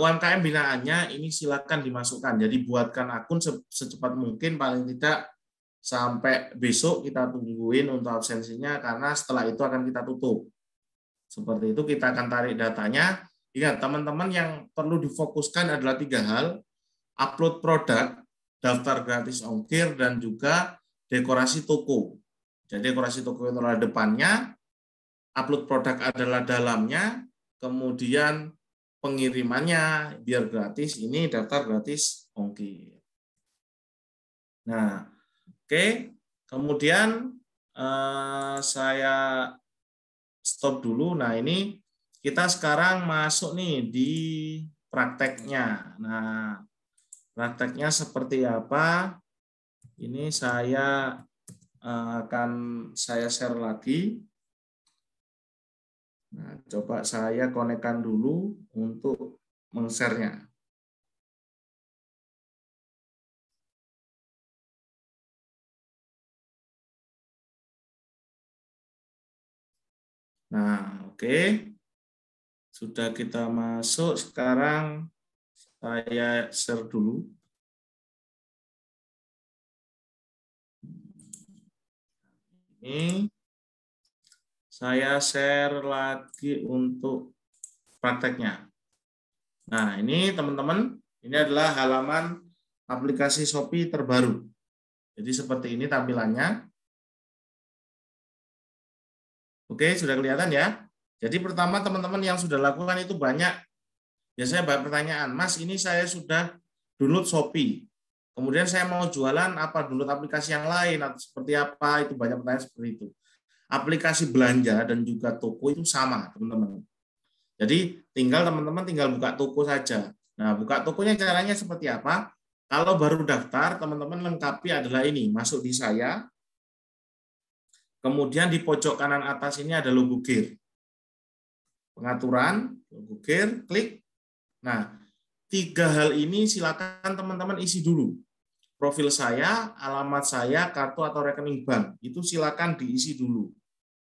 UMKM binaannya ini silakan dimasukkan. Jadi buatkan akun secepat mungkin, paling tidak sampai besok kita tungguin untuk absensinya, karena setelah itu akan kita tutup. Seperti itu, kita akan tarik datanya. Ingat, teman-teman yang perlu difokuskan adalah 3 hal. Upload produk, daftar gratis ongkir, dan juga dekorasi toko. Jadi dekorasi toko itu adalah depannya, upload produk adalah dalamnya, kemudian pengirimannya biar gratis, ini daftar gratis ongkir. Nah, oke. Kemudian saya stop dulu. Nah, ini kita sekarang masuk nih di prakteknya. Nah, prakteknya seperti apa? Ini saya akan saya share lagi. Nah, coba saya konekkan dulu untuk meng-share-nya. Nah, oke. Sudah kita masuk, sekarang saya share dulu. Ini saya share lagi untuk prakteknya. Nah, ini teman-teman, ini adalah halaman aplikasi Shopee terbaru. Jadi seperti ini tampilannya. Oke, sudah kelihatan ya. Jadi pertama teman-teman yang sudah lakukan itu banyak. Biasanya banyak pertanyaan, Mas, ini saya sudah download Shopee. Kemudian saya mau jualan apa, download aplikasi yang lain atau seperti apa, itu banyak pertanyaan seperti itu. Aplikasi belanja dan juga toko itu sama, teman-teman. Jadi tinggal teman-teman tinggal buka toko saja. Nah, buka tokonya caranya seperti apa? Kalau baru daftar, teman-teman lengkapi adalah ini, masuk di saya, kemudian di pojok kanan atas ini ada logo gear. Pengaturan, logo gear, klik. Nah, 3 hal ini silakan teman-teman isi dulu. Profil saya, alamat saya, kartu atau rekening bank. Itu silakan diisi dulu.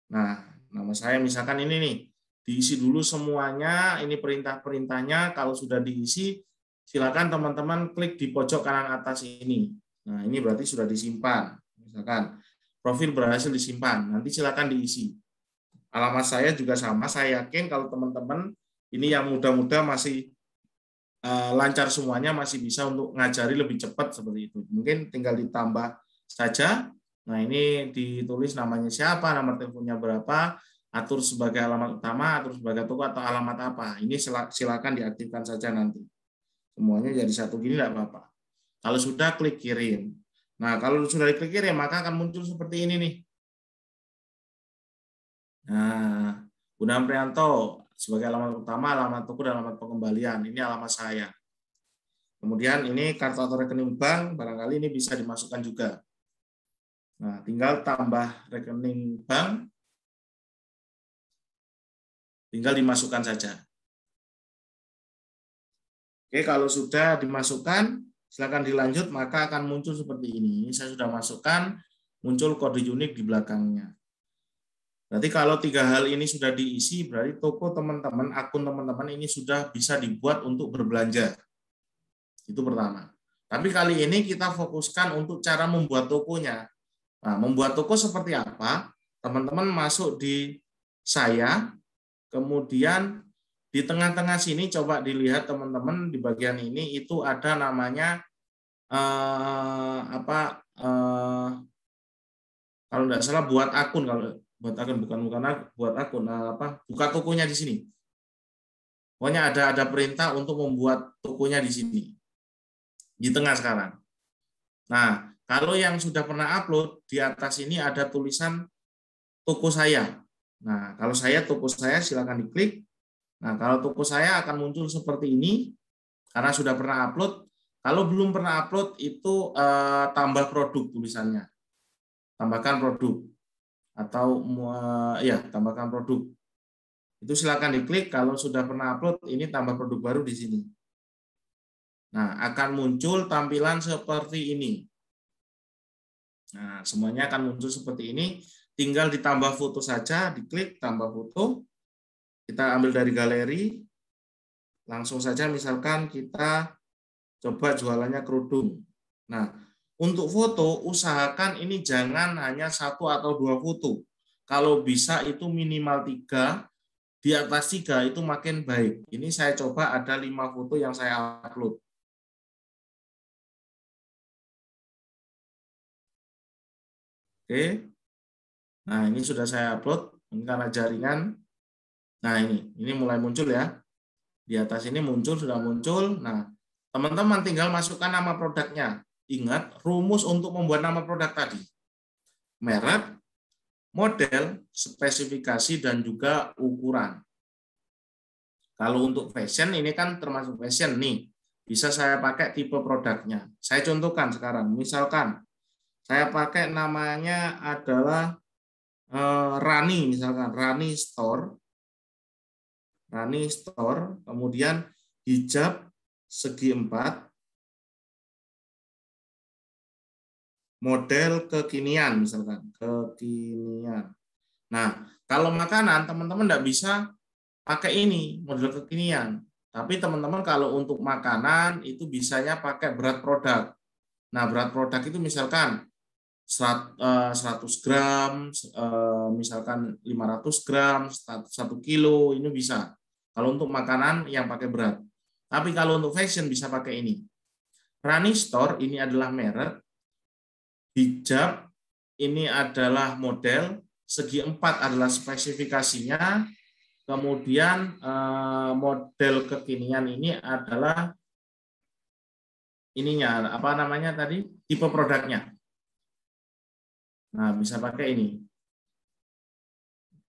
Nah, nama saya misalkan ini nih. Diisi dulu semuanya, ini perintah-perintahnya. Kalau sudah diisi, silakan teman-teman klik di pojok kanan atas ini. Nah, ini berarti sudah disimpan. Misalkan profil berhasil disimpan, nanti silakan diisi. Alamat saya juga sama, saya yakin kalau teman-teman ini yang muda-muda masih lancar semuanya, masih bisa untuk ngajari lebih cepat seperti itu. Mungkin tinggal ditambah saja. Nah, ini ditulis namanya siapa, nomor teleponnya berapa, atur sebagai alamat utama, atur sebagai toko atau alamat apa. Ini silakan diaktifkan saja nanti. Semuanya jadi satu gini tidak apa-apa. Kalau sudah, klik kirim. Nah, kalau sudah diklik kirim, maka akan muncul seperti ini nih. Nah, Gunawan Prianto sebagai alamat utama, alamat toko, dan alamat pengembalian. Ini alamat saya. Kemudian ini kartu atau rekening bank, barangkali ini bisa dimasukkan juga. Nah, tinggal tambah rekening bank, tinggal dimasukkan saja. Oke, kalau sudah dimasukkan, silakan dilanjut, maka akan muncul seperti ini. Ini saya sudah masukkan, muncul kode unik di belakangnya. Berarti kalau 3 hal ini sudah diisi, berarti toko teman-teman, akun teman-teman ini sudah bisa dibuat untuk berbelanja. Itu pertama. Tapi kali ini kita fokuskan untuk cara membuat tokonya. Nah, membuat toko seperti apa? Teman-teman masuk di saya, kemudian di tengah-tengah sini coba dilihat teman-teman di bagian ini itu ada namanya kalau tidak salah buat akun, kalau buat akun bukan buat akun buka tokonya di sini. Pokoknya ada perintah untuk membuat tokonya di sini. Di tengah sekarang. Nah, kalau yang sudah pernah upload, di atas ini ada tulisan toko saya. Nah, kalau toko saya silakan diklik. Nah, kalau toko saya akan muncul seperti ini karena sudah pernah upload. Kalau belum pernah upload itu tambah produk tulisannya. Tambahkan produk atau tambahkan produk. Itu silakan diklik. Kalau sudah pernah upload, ini tambah produk baru di sini. Nah, akan muncul tampilan seperti ini. Nah, semuanya akan muncul seperti ini. Tinggal ditambah foto saja, diklik tambah foto. Kita ambil dari galeri. Langsung saja misalkan kita coba jualannya kerudung. Nah, untuk foto usahakan ini jangan hanya 1 atau 2 foto. Kalau bisa itu minimal 3, di atas 3 itu makin baik. Ini saya coba ada 5 foto yang saya upload. Oke. Nah, ini sudah saya upload. Ini karena jaringan. Nah, ini mulai muncul ya. Di atas ini muncul, sudah muncul. Nah, teman-teman tinggal masukkan nama produknya. Ingat, rumus untuk membuat nama produk tadi. Merek, model, spesifikasi, dan juga ukuran. Kalau untuk fashion, ini kan termasuk fashion nih. Bisa saya pakai tipe produknya. Saya contohkan sekarang. Misalkan, saya pakai namanya adalah Rani, misalkan. Rani Store, kemudian hijab segi 4, model kekinian misalkan, kekinian. Nah, kalau makanan teman-teman tidak bisa pakai ini model kekinian. Tapi teman-teman kalau untuk makanan itu bisanya pakai berat produk. Nah, berat produk itu misalkan 100 gram, misalkan 500 gram, 1 kilo, ini bisa. Kalau untuk makanan yang pakai berat. Tapi kalau untuk fashion bisa pakai ini. Rani Store ini adalah merek, hijab ini adalah model, segi 4 adalah spesifikasinya, kemudian model kekinian ini adalah ininya, apa namanya tadi, tipe produknya. Nah, bisa pakai ini.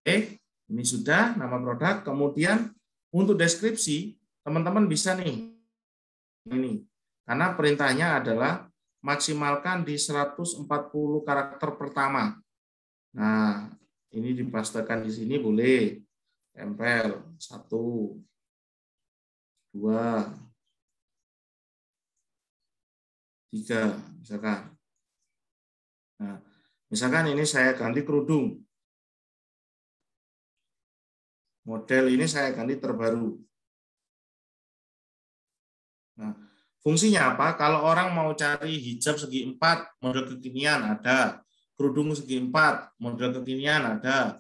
Oke, ini sudah nama produk. Kemudian untuk deskripsi, teman-teman bisa nih, ini. Karena perintahnya adalah maksimalkan di 140 karakter pertama. Nah, ini dipastekan di sini boleh. Tempel 1, 2, 3, misalkan. Nah, misalkan ini saya ganti kerudung. Model ini saya ganti terbaru. Nah, fungsinya apa? Kalau orang mau cari hijab segi 4, model kekinian ada. Kerudung segi 4, model kekinian ada.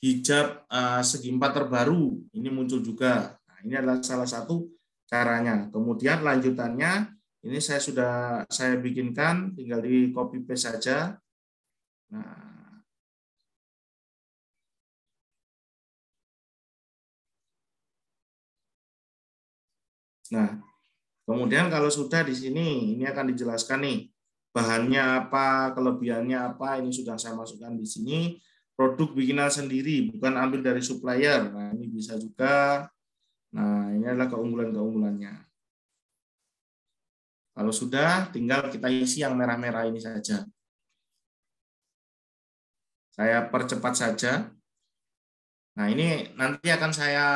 Hijab segi 4 terbaru, ini muncul juga. Nah, ini adalah salah satu caranya. Kemudian lanjutannya, ini saya bikinkan, tinggal di copy paste saja. Nah, kemudian kalau sudah di sini, ini akan dijelaskan nih, bahannya apa, kelebihannya apa, ini sudah saya masukkan di sini. Produk bikinan sendiri, bukan ambil dari supplier. Nah, ini bisa juga. Nah, ini adalah keunggulan-keunggulannya. Kalau sudah, tinggal kita isi yang merah-merah ini saja. Saya percepat saja. Nah, ini nanti akan saya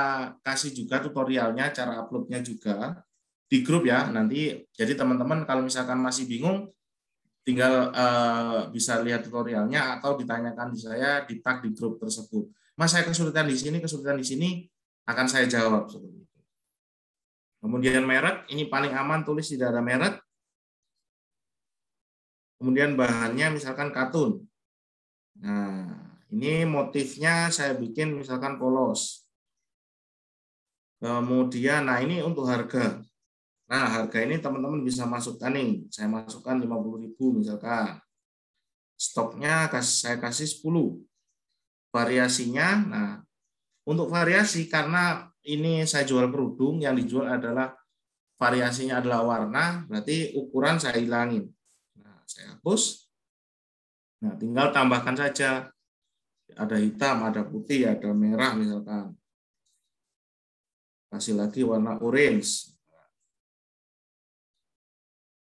kasih juga tutorialnya, cara uploadnya juga di grup ya. Nanti, jadi teman-teman kalau misalkan masih bingung, tinggal bisa lihat tutorialnya atau ditanyakan di saya, di tag di grup tersebut. Mas, saya kesulitan di sini, akan saya jawab seperti itu. Kemudian merek, ini paling aman tulis tidak ada merek. Kemudian bahannya misalkan katun. Nah, ini motifnya saya bikin misalkan polos. Kemudian, nah ini untuk harga. Nah, harga ini teman-teman bisa masukkan nih. Saya masukkan 50.000 misalkan. Stoknya saya kasih 10. Variasinya, nah untuk variasi karena ini saya jual kerudung, yang dijual adalah variasinya adalah warna, berarti ukuran saya hilangin. Nah, saya hapus. Nah, tinggal tambahkan saja. Ada hitam, ada putih, ada merah misalkan. Kasih lagi warna orange.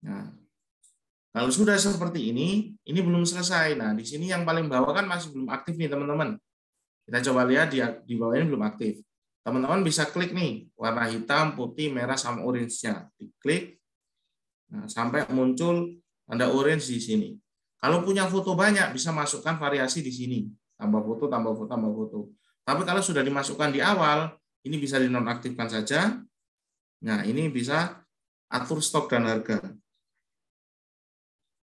Nah, kalau sudah seperti ini belum selesai. Nah, di sini yang paling bawah kan masih belum aktif nih, teman-teman. Kita coba lihat di bawah ini belum aktif. Teman-teman bisa klik nih, warna hitam, putih, merah, sama orange-nya. Diklik, nah, sampai muncul tanda orange di sini. Kalau punya foto banyak, bisa masukkan variasi di sini. Tambah foto, tambah foto, tambah foto. Tapi kalau sudah dimasukkan di awal, ini bisa dinonaktifkan saja. Nah, ini bisa atur stok dan harga.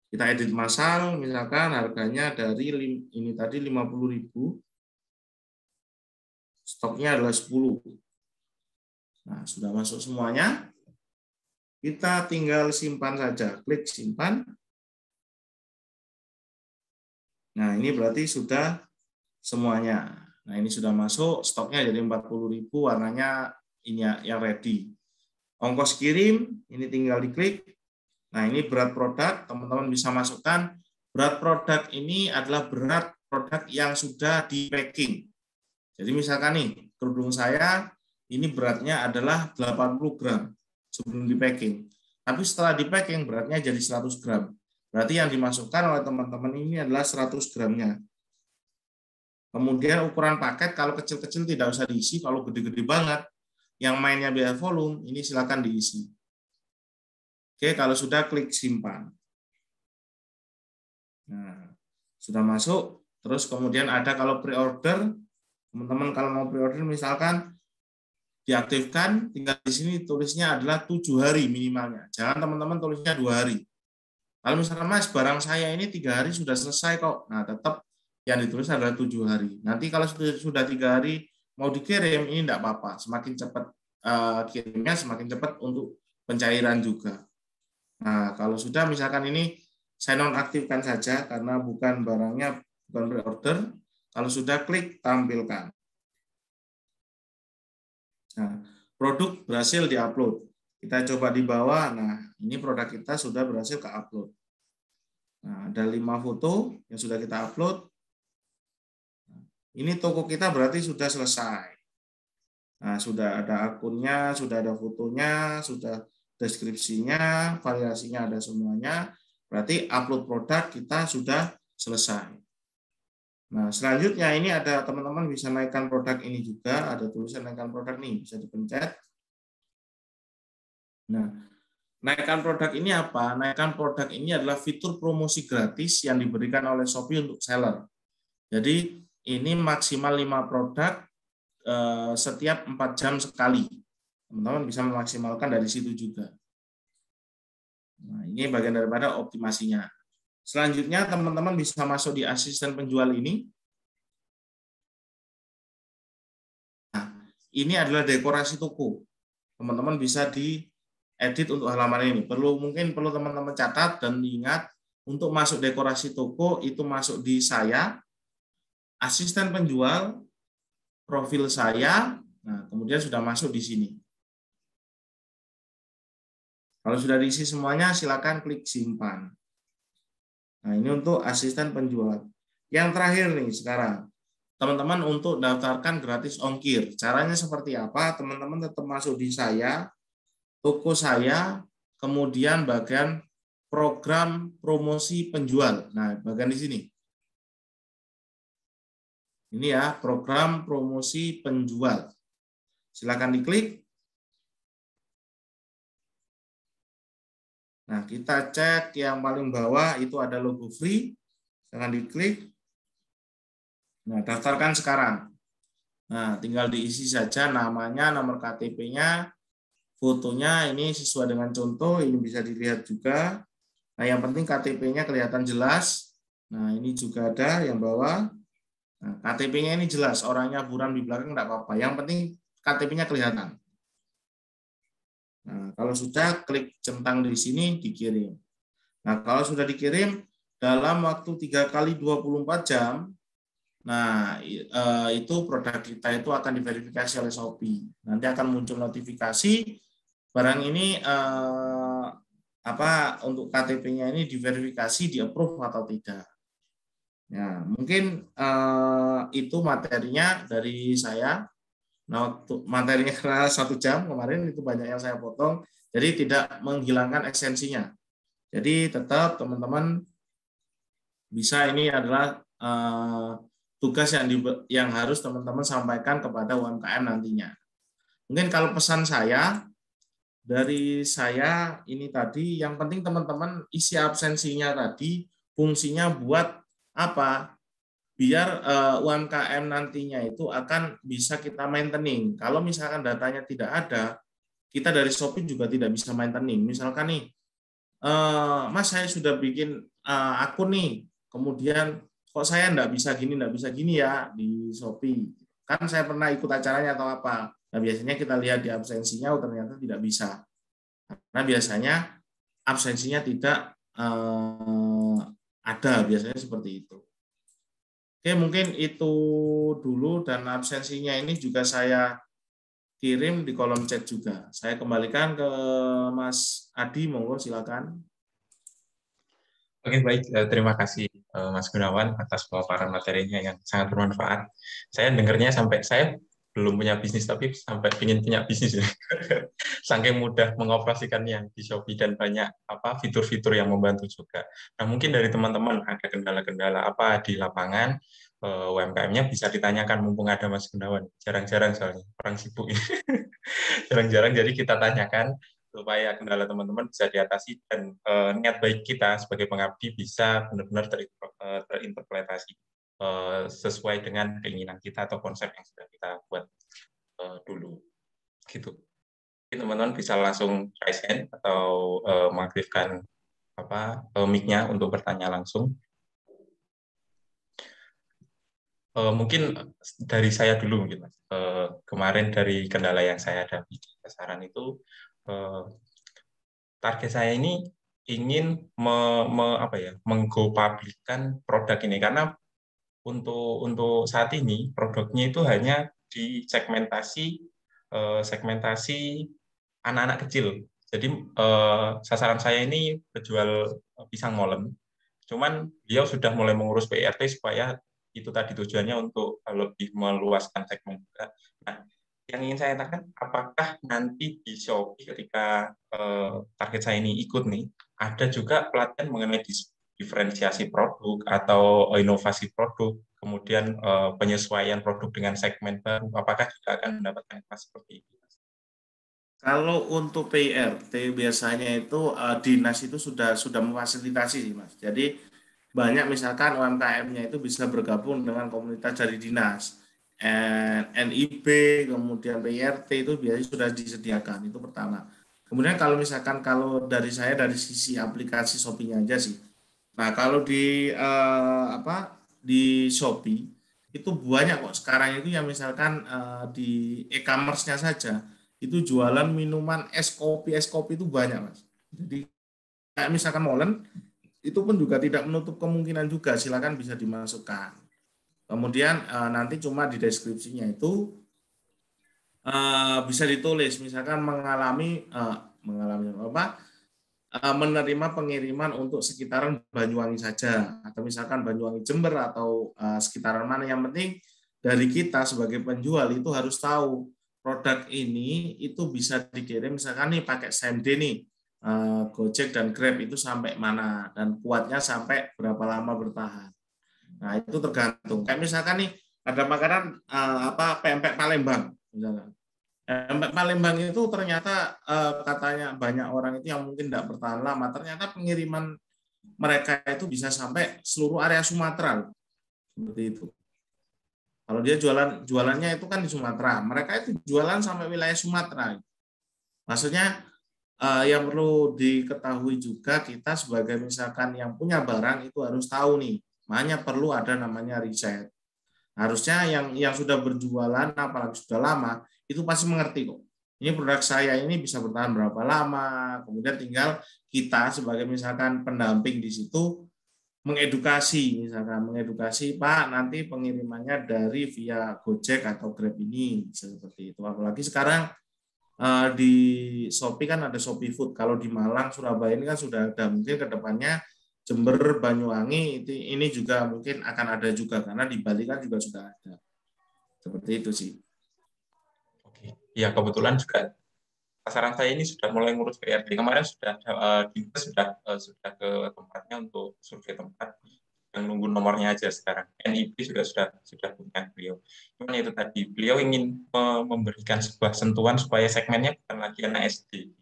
Kita edit massal, misalkan harganya dari ini tadi 50.000, stoknya adalah 10. Nah, sudah masuk semuanya. Kita tinggal simpan saja, klik simpan. Nah, ini berarti sudah semuanya. Nah, ini sudah masuk, stoknya jadi 40.000, warnanya ini yang ready. Ongkos kirim, ini tinggal diklik. Nah, ini berat produk, teman-teman bisa masukkan. Berat produk ini adalah berat produk yang sudah di packing. Jadi misalkan nih, kerudung saya ini beratnya adalah 80 gram sebelum di packing. Tapi setelah di packing beratnya jadi 100 gram. Berarti yang dimasukkan oleh teman-teman ini adalah 100 gramnya. Kemudian ukuran paket, kalau kecil-kecil tidak usah diisi, kalau gede-gede banget, yang mainnya biaya volume, ini silakan diisi. Oke, kalau sudah klik simpan. Nah, sudah masuk, Terus kemudian ada kalau pre-order, teman-teman kalau mau pre-order misalkan diaktifkan, tinggal di sini tulisnya adalah 7 hari minimalnya. Jangan teman-teman tulisnya 2 hari. Kalau misalkan Mas, barang saya ini 3 hari sudah selesai kok. Nah, tetap yang ditulis adalah 7 hari. Nanti kalau sudah 3 hari mau dikirim, ini tidak apa-apa. Semakin cepat kirimnya, semakin cepat untuk pencairan juga. Nah, kalau sudah misalkan ini saya nonaktifkan saja karena bukan barangnya, bukan pre-order. Kalau sudah klik tampilkan. Nah, produk berhasil diupload. Kita coba di bawah. Nah, ini produk kita sudah berhasil ke upload. Nah, ada 5 foto yang sudah kita upload. Ini toko kita berarti sudah selesai. Nah, sudah ada akunnya, sudah ada fotonya, sudah deskripsinya, variasinya ada semuanya. Berarti upload produk kita sudah selesai. Nah, selanjutnya ini ada teman-teman bisa naikkan produk ini juga, ada tulisan naikkan produk nih, bisa dipencet. Nah, naikkan produk ini apa? Naikkan produk ini adalah fitur promosi gratis yang diberikan oleh Shopee untuk seller. Jadi ini maksimal 5 produk setiap 4 jam sekali. Teman-teman bisa memaksimalkan dari situ juga. Nah, ini bagian daripada optimasinya. Selanjutnya teman-teman bisa masuk di asisten penjual ini. Nah, ini adalah dekorasi toko. Teman-teman bisa diedit untuk halaman ini. Mungkin perlu teman-teman catat dan diingat untuk masuk dekorasi toko itu masuk di saya, asisten penjual, profil saya. Nah, kemudian sudah masuk di sini. Kalau sudah diisi semuanya, silakan klik simpan. Nah, ini untuk asisten penjual. Yang terakhir nih sekarang, teman-teman untuk daftarkan gratis ongkir. Caranya seperti apa? Teman-teman tetap masuk di saya, toko saya, kemudian bagian program promosi penjual. Nah, bagian di sini. Ini ya, program promosi penjual. Silakan diklik. Nah, kita cek yang paling bawah itu ada logo free. Silakan diklik. Nah, daftarkan sekarang. Nah, tinggal diisi saja namanya, nomor KTP-nya, fotonya ini sesuai dengan contoh, ini bisa dilihat juga. Nah, yang penting KTP-nya kelihatan jelas. Nah, ini juga ada yang bawah. Nah, KTP-nya ini jelas, orangnya buram di belakang enggak apa-apa. Yang penting KTP-nya kelihatan. Nah, kalau sudah klik centang di sini dikirim. Nah, kalau sudah dikirim dalam waktu 3 kali 24 jam, nah itu produk kita itu akan diverifikasi oleh Shopee. Nanti akan muncul notifikasi barang ini untuk KTP-nya ini diverifikasi, di-approve atau tidak. Ya, mungkin itu materinya dari saya. Nah, waktu materinya karena 1 jam kemarin itu banyak yang saya potong, jadi tidak menghilangkan esensinya. Jadi tetap teman-teman bisa, ini adalah tugas yang harus teman-teman sampaikan kepada UMKM nantinya. Mungkin kalau pesan saya, dari saya ini tadi, yang penting teman-teman isi absensinya tadi, fungsinya buat apa? Biar UMKM nantinya itu akan bisa kita maintaining. Kalau misalkan datanya tidak ada, kita dari Shopee juga tidak bisa maintaining. Misalkan nih, Mas saya sudah bikin akun nih, kemudian kok saya enggak bisa gini ya di Shopee. Kan saya pernah ikut acaranya atau apa. Nah, biasanya kita lihat di absensinya, ternyata tidak bisa. Karena biasanya absensinya tidak ada, biasanya seperti itu. Oke, mungkin itu dulu, dan absensinya ini juga saya kirim di kolom chat juga. Saya kembalikan ke Mas Adi, monggo silakan. Oke, baik. Terima kasih Mas Gunawan atas pemaparan materinya yang sangat bermanfaat. Saya dengarnya sampai saya belum punya bisnis, tapi sampai ingin punya bisnis ya. Saking mudah mengoperasikannya di Shopee dan banyak fitur-fitur yang membantu juga. Nah, mungkin dari teman-teman ada kendala-kendala apa di lapangan, UMKM-nya bisa ditanyakan mumpung ada Mas Gunawan. Jarang-jarang soalnya, orang sibuk. Jarang-jarang, jadi kita tanyakan supaya kendala teman-teman bisa diatasi dan niat baik kita sebagai pengabdi bisa benar-benar terinterpretasi. sesuai dengan keinginan kita atau konsep yang sudah kita buat dulu. Gitu. Teman-teman bisa langsung raise hand atau mengaktifkan mic-nya untuk bertanya langsung. Mungkin dari saya dulu mungkin Mas. Kemarin dari kendala yang saya hadapi di pasaran itu target saya ini ingin menggo publikkan produk ini karena untuk saat ini produknya itu hanya di segmentasi anak-anak kecil. Jadi sasaran saya ini penjual pisang molen. Cuman beliau sudah mulai mengurus PRT supaya itu tadi tujuannya untuk lebih meluaskan segmen juga. Nah, yang ingin saya tanyakan, apakah nanti di Shopee ketika target saya ini ikut nih, ada juga pelatihan mengenai diferensiasi produk atau inovasi produk, kemudian penyesuaian produk dengan segmen baru, apakah juga akan mendapatkan kelas seperti itu? Kalau untuk PRT biasanya itu dinas itu sudah memfasilitasi sih Mas. Jadi banyak misalkan UMKM-nya itu bisa bergabung dengan komunitas dari dinas. NIB, kemudian PRT itu biasanya sudah disediakan, itu pertama. Kemudian kalau misalkan kalau dari saya dari sisi aplikasi Shopee-nya aja sih. Nah, kalau di Shopee itu banyak kok sekarang itu yang misalkan di e-commerce-nya saja itu jualan minuman es kopi itu banyak Mas. Jadi kayak misalkan molen itu pun juga tidak menutup kemungkinan juga, silakan bisa dimasukkan. Kemudian nanti cuma di deskripsinya itu bisa ditulis misalkan menerima pengiriman untuk sekitaran Banyuwangi saja atau misalkan Banyuwangi Jember atau sekitaran mana, yang penting dari kita sebagai penjual itu harus tahu produk ini itu bisa dikirim misalkan nih pakai same day nih, Gojek dan Grab itu sampai mana dan kuatnya sampai berapa lama bertahan. Nah, itu tergantung. Kayak misalkan nih ada makanan pempek Palembang misalkan. Pempek Palembang itu ternyata katanya banyak orang itu yang mungkin tidak bertahan lama. Ternyata pengiriman mereka itu bisa sampai seluruh area Sumatera. Seperti itu. Kalau dia jualannya itu kan di Sumatera, mereka itu jualan sampai wilayah Sumatera. Maksudnya yang perlu diketahui juga, kita sebagai misalkan yang punya barang itu harus tahu nih, makanya perlu ada namanya riset. Harusnya yang sudah berjualan apalagi sudah lama itu pasti mengerti kok. Ini produk saya ini bisa bertahan berapa lama. Kemudian tinggal kita sebagai misalkan pendamping di situ mengedukasi, misalkan mengedukasi Pak, nanti pengirimannya dari via Gojek atau Grab ini, seperti itu. Apalagi sekarang di Shopee kan ada Shopee Food. Kalau di Malang, Surabaya ini kan sudah ada, mungkin ke depannya Jember, Banyuwangi ini juga mungkin akan ada juga karena di Bali kan juga sudah ada. Seperti itu sih. Oke. Ya, kebetulan juga pasaran saya ini sudah mulai ngurus PRT. Kemarin sudah ke tempatnya untuk survei tempat, yang nunggu nomornya aja sekarang. NIB sudah punya beliau. Cuman itu tadi beliau ingin memberikan sebuah sentuhan supaya segmennya bukan lagi anak SD.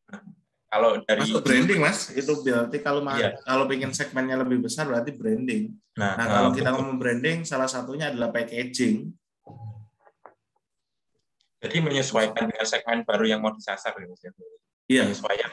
Nah, kalau dari masuk branding Mas, itu berarti kalau iya. kalau ingin segmennya lebih besar berarti branding. Nah, kalau kita ngomong branding, salah satunya adalah packaging. Jadi menyesuaikan dengan segmen baru yang mau disasar, ya. Iya. Menyesuaikan.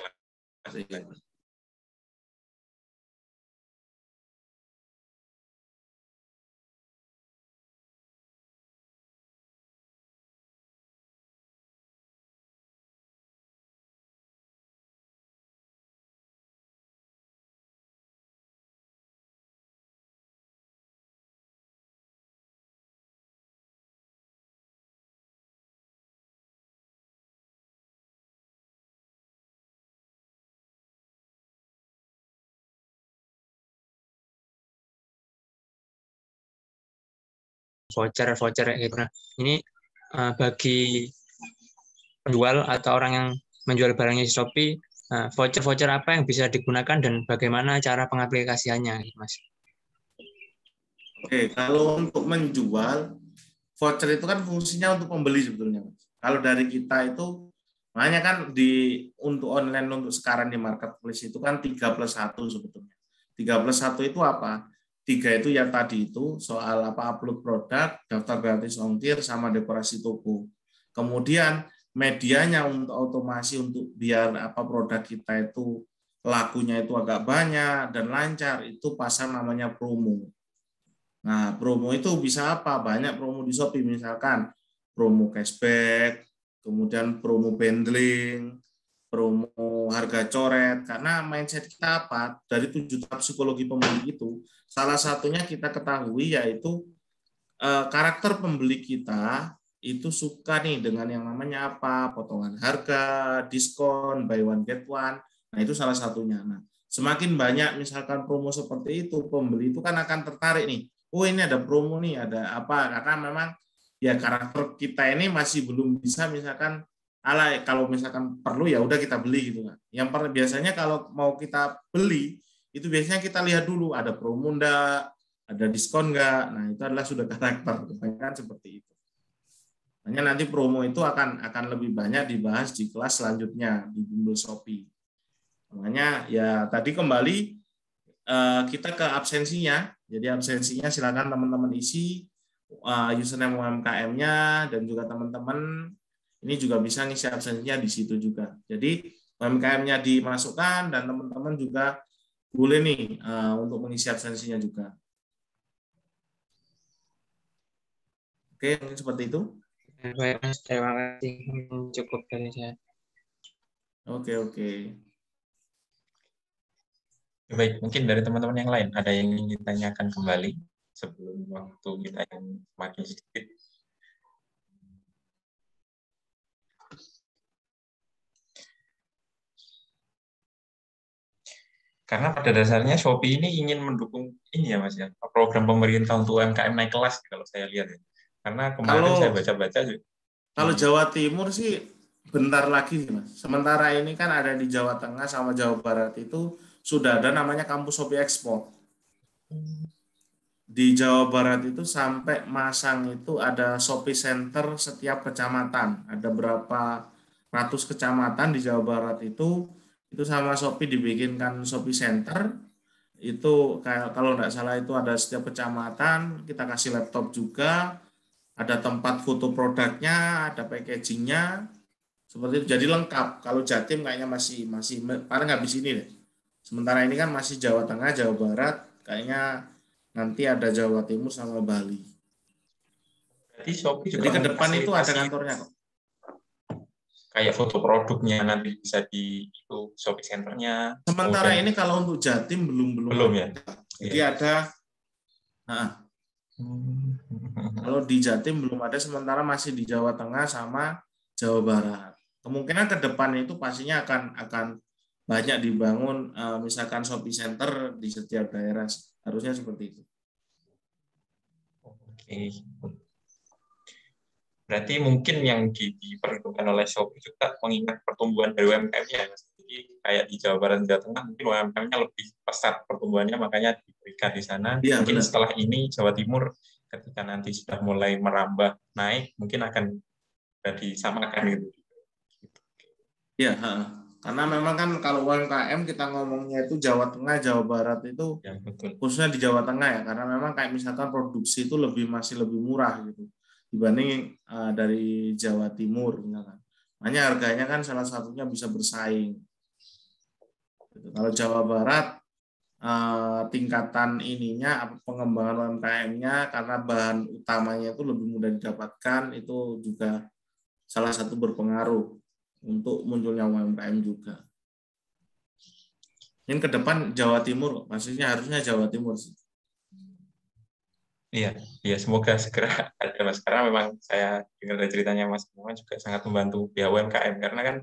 voucher gitu. Nah, ini bagi penjual atau orang yang menjual barangnya di Shopee, voucher apa yang bisa digunakan dan bagaimana cara pengaplikasiannya, Mas? Oke, kalau untuk menjual, voucher itu kan fungsinya untuk pembeli sebetulnya, Mas. Kalau dari kita itu, makanya kan untuk online untuk sekarang di marketplace itu kan 3+1 sebetulnya. 3+1 itu apa? tiga itu yang tadi itu soal upload produk, daftar gratis ongkir, sama dekorasi toko. Kemudian medianya untuk otomasi untuk biar produk kita itu lakunya itu agak banyak dan lancar, itu pasang namanya promo. Nah, promo itu bisa apa? Banyak promo di Shopee, misalkan promo cashback, kemudian promo bundling, promo harga coret. Karena mindset kita apa? Dari 7 tahap psikologi pembeli itu, salah satunya kita ketahui yaitu karakter pembeli kita itu suka nih dengan yang namanya apa? Potongan harga, diskon, buy one get one. Nah, itu salah satunya. Nah, semakin banyak misalkan promo seperti itu, pembeli itu kan akan tertarik nih. Oh, ini ada promo nih, ada apa? Karena memang ya karakter kita ini masih belum bisa misalkan kalau misalkan perlu ya udah kita beli gitu kan. Yang biasanya kalau mau kita beli itu biasanya kita lihat dulu ada promo enggak, ada diskon enggak. Nah, itu adalah sudah karakter, kebanyakan seperti itu. Makanya nanti promo itu akan lebih banyak dibahas di kelas selanjutnya di Bimbel Shopee. Makanya ya tadi kembali kita ke absensinya. Jadi absensinya silakan teman-teman isi username UMKM-nya, dan juga teman-teman ini juga bisa ngisi absensinya di situ juga. Jadi UMKM-nya dimasukkan dan teman-teman juga boleh nih untuk mengisi absensinya juga. Oke, mungkin seperti itu. Baik, Mas. Terima kasih. Cukup dari saya. Oke. Baik, mungkin dari teman-teman yang lain ada yang ingin ditanyakan kembali sebelum waktu kita yang semakin sedikit. Karena pada dasarnya Shopee ini ingin mendukung ini ya Mas ya, program pemerintah untuk UMKM naik kelas kalau saya lihat ya. Karena kemarin saya baca-baca kalau Jawa Timur sih bentar lagi Mas. Sementara ini kan ada di Jawa Tengah sama Jawa Barat itu sudah ada namanya kampus Shopee Expo. Di Jawa Barat itu sampai masang itu ada Shopee Center setiap kecamatan. Ada berapa ratus kecamatan di Jawa Barat itu sama Shopee dibikinkan Shopee Center. Itu kayak kalau nggak salah itu ada setiap kecamatan, kita kasih laptop juga, ada tempat foto produknya, ada packagingnya, seperti itu. Jadi lengkap. Kalau Jatim kayaknya masih paling habis ini deh. Sementara ini kan masih Jawa Tengah, Jawa Barat, kayaknya nanti ada Jawa Timur sama Bali. Jadi Shopee juga ke depan itu ada kantornya kok. Kayak foto produknya nanti bisa di itu Shopee Center-nya. Sementara ini kalau untuk Jatim belum ya. Jadi ada kalau di Jatim belum ada, sementara masih di Jawa Tengah sama Jawa Barat. Kemungkinan ke depan itu pastinya akan banyak dibangun misalkan Shopee Center di setiap daerah, harusnya seperti itu. Oke. Berarti mungkin yang diperhitungkan oleh Shopee juga mengingat pertumbuhan dari UMKM-nya. Jadi kayak di Jawa Barat dan Jawa Tengah mungkin UMKM-nya lebih pesat pertumbuhannya, makanya diberikan di sana. Ya, mungkin benar. Setelah ini Jawa Timur ketika nanti sudah mulai merambah naik, mungkin akan disamakan gitu. Ya, karena memang kan kalau UMKM kita ngomongnya itu Jawa Tengah, Jawa Barat itu ya, khususnya di Jawa Tengah ya, karena memang kayak misalkan produksi itu masih lebih murah gitu dibanding dari Jawa Timur, misalkan. Makanya harganya kan salah satunya bisa bersaing. Gitu. Kalau Jawa Barat tingkatan pengembangan UMKM-nya karena bahan utamanya itu lebih mudah didapatkan, itu juga salah satu berpengaruh untuk munculnya UMKM juga. Ini ke depan Jawa Timur, maksudnya harusnya Jawa Timur sih. Iya, semoga segera ada Mas. Karena memang saya dengar dari ceritanya Mas Muhammad juga sangat membantu pihak UMKM, karena kan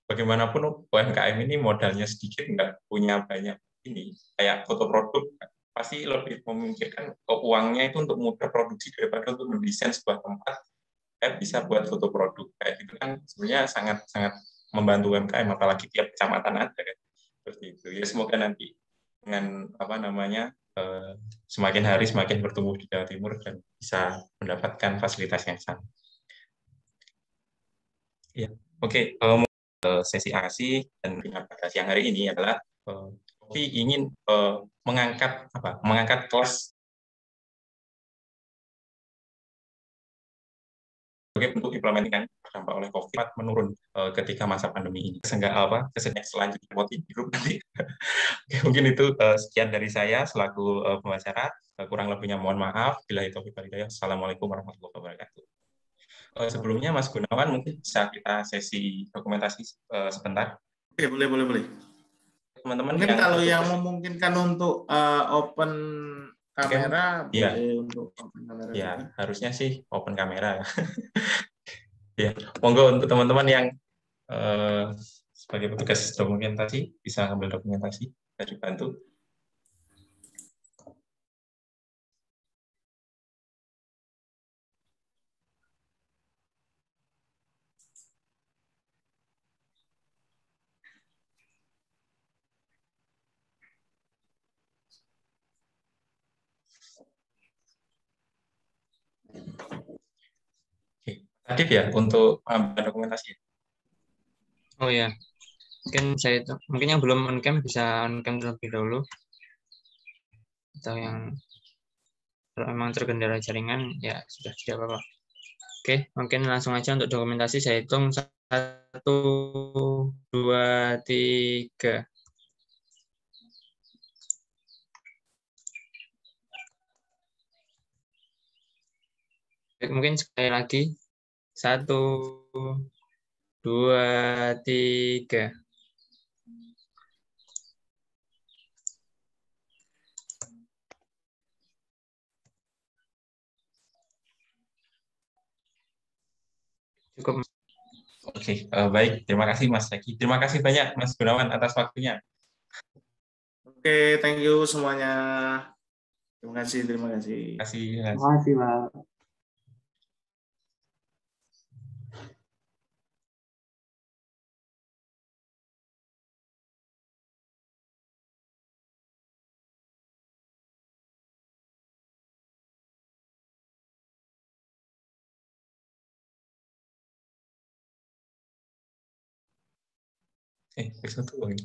bagaimanapun UMKM ini modalnya sedikit, nggak punya banyak ini kayak foto produk, pasti lebih memikirkan uangnya itu untuk mudah produksi daripada untuk mendesain sebuah tempat bisa buat foto produk kayak gitu kan. Sebenarnya sangat membantu UMKM, apalagi tiap kecamatan ada kan seperti itu. Ya semoga nanti dengan semakin hari semakin bertumbuh di Jawa Timur dan bisa mendapatkan fasilitas yang sama. Ya, oke. Sesi aksi dan pada siang hari ini adalah Tapi ingin mengangkat kelas sebagai bentuk implementasikan terdampak oleh COVID menurun ketika masa pandemi ini. Kesenggang selanjutnya motif grup nanti. Oke, mungkin itu sekian dari saya selaku pembicara. Kurang lebihnya mohon maaf. Bila itu hidayah. Assalamualaikum warahmatullahi wabarakatuh. Sebelumnya Mas Gunawan mungkin bisa kita sesi dokumentasi sebentar. Oke, boleh. Teman-teman Mungkin yang kalau yang memungkinkan untuk open kamera, ya. boleh untuk open kamera ya, juga. Harusnya sih open kamera. Ya, monggo untuk teman-teman yang sebagai petugas dokumentasi bisa ambil dokumentasi dari bantu. Oke. Adif ya untuk ambil dokumentasi. Oh ya, mungkin yang belum on cam bisa on cam terlebih dahulu, atau yang kalau memang terkendala jaringan ya sudah tidak apa-apa. Oke, mungkin langsung aja untuk dokumentasi saya hitung 1, 2, 3. Mungkin sekali lagi 1, 2, 3. Cukup. Oke, baik. Terima kasih Mas Zaki. Terima kasih banyak Mas Gunawan atas waktunya. Oke, thank you semuanya. Terima kasih. Terima kasih. Terima kasih, Pak. Besok tuh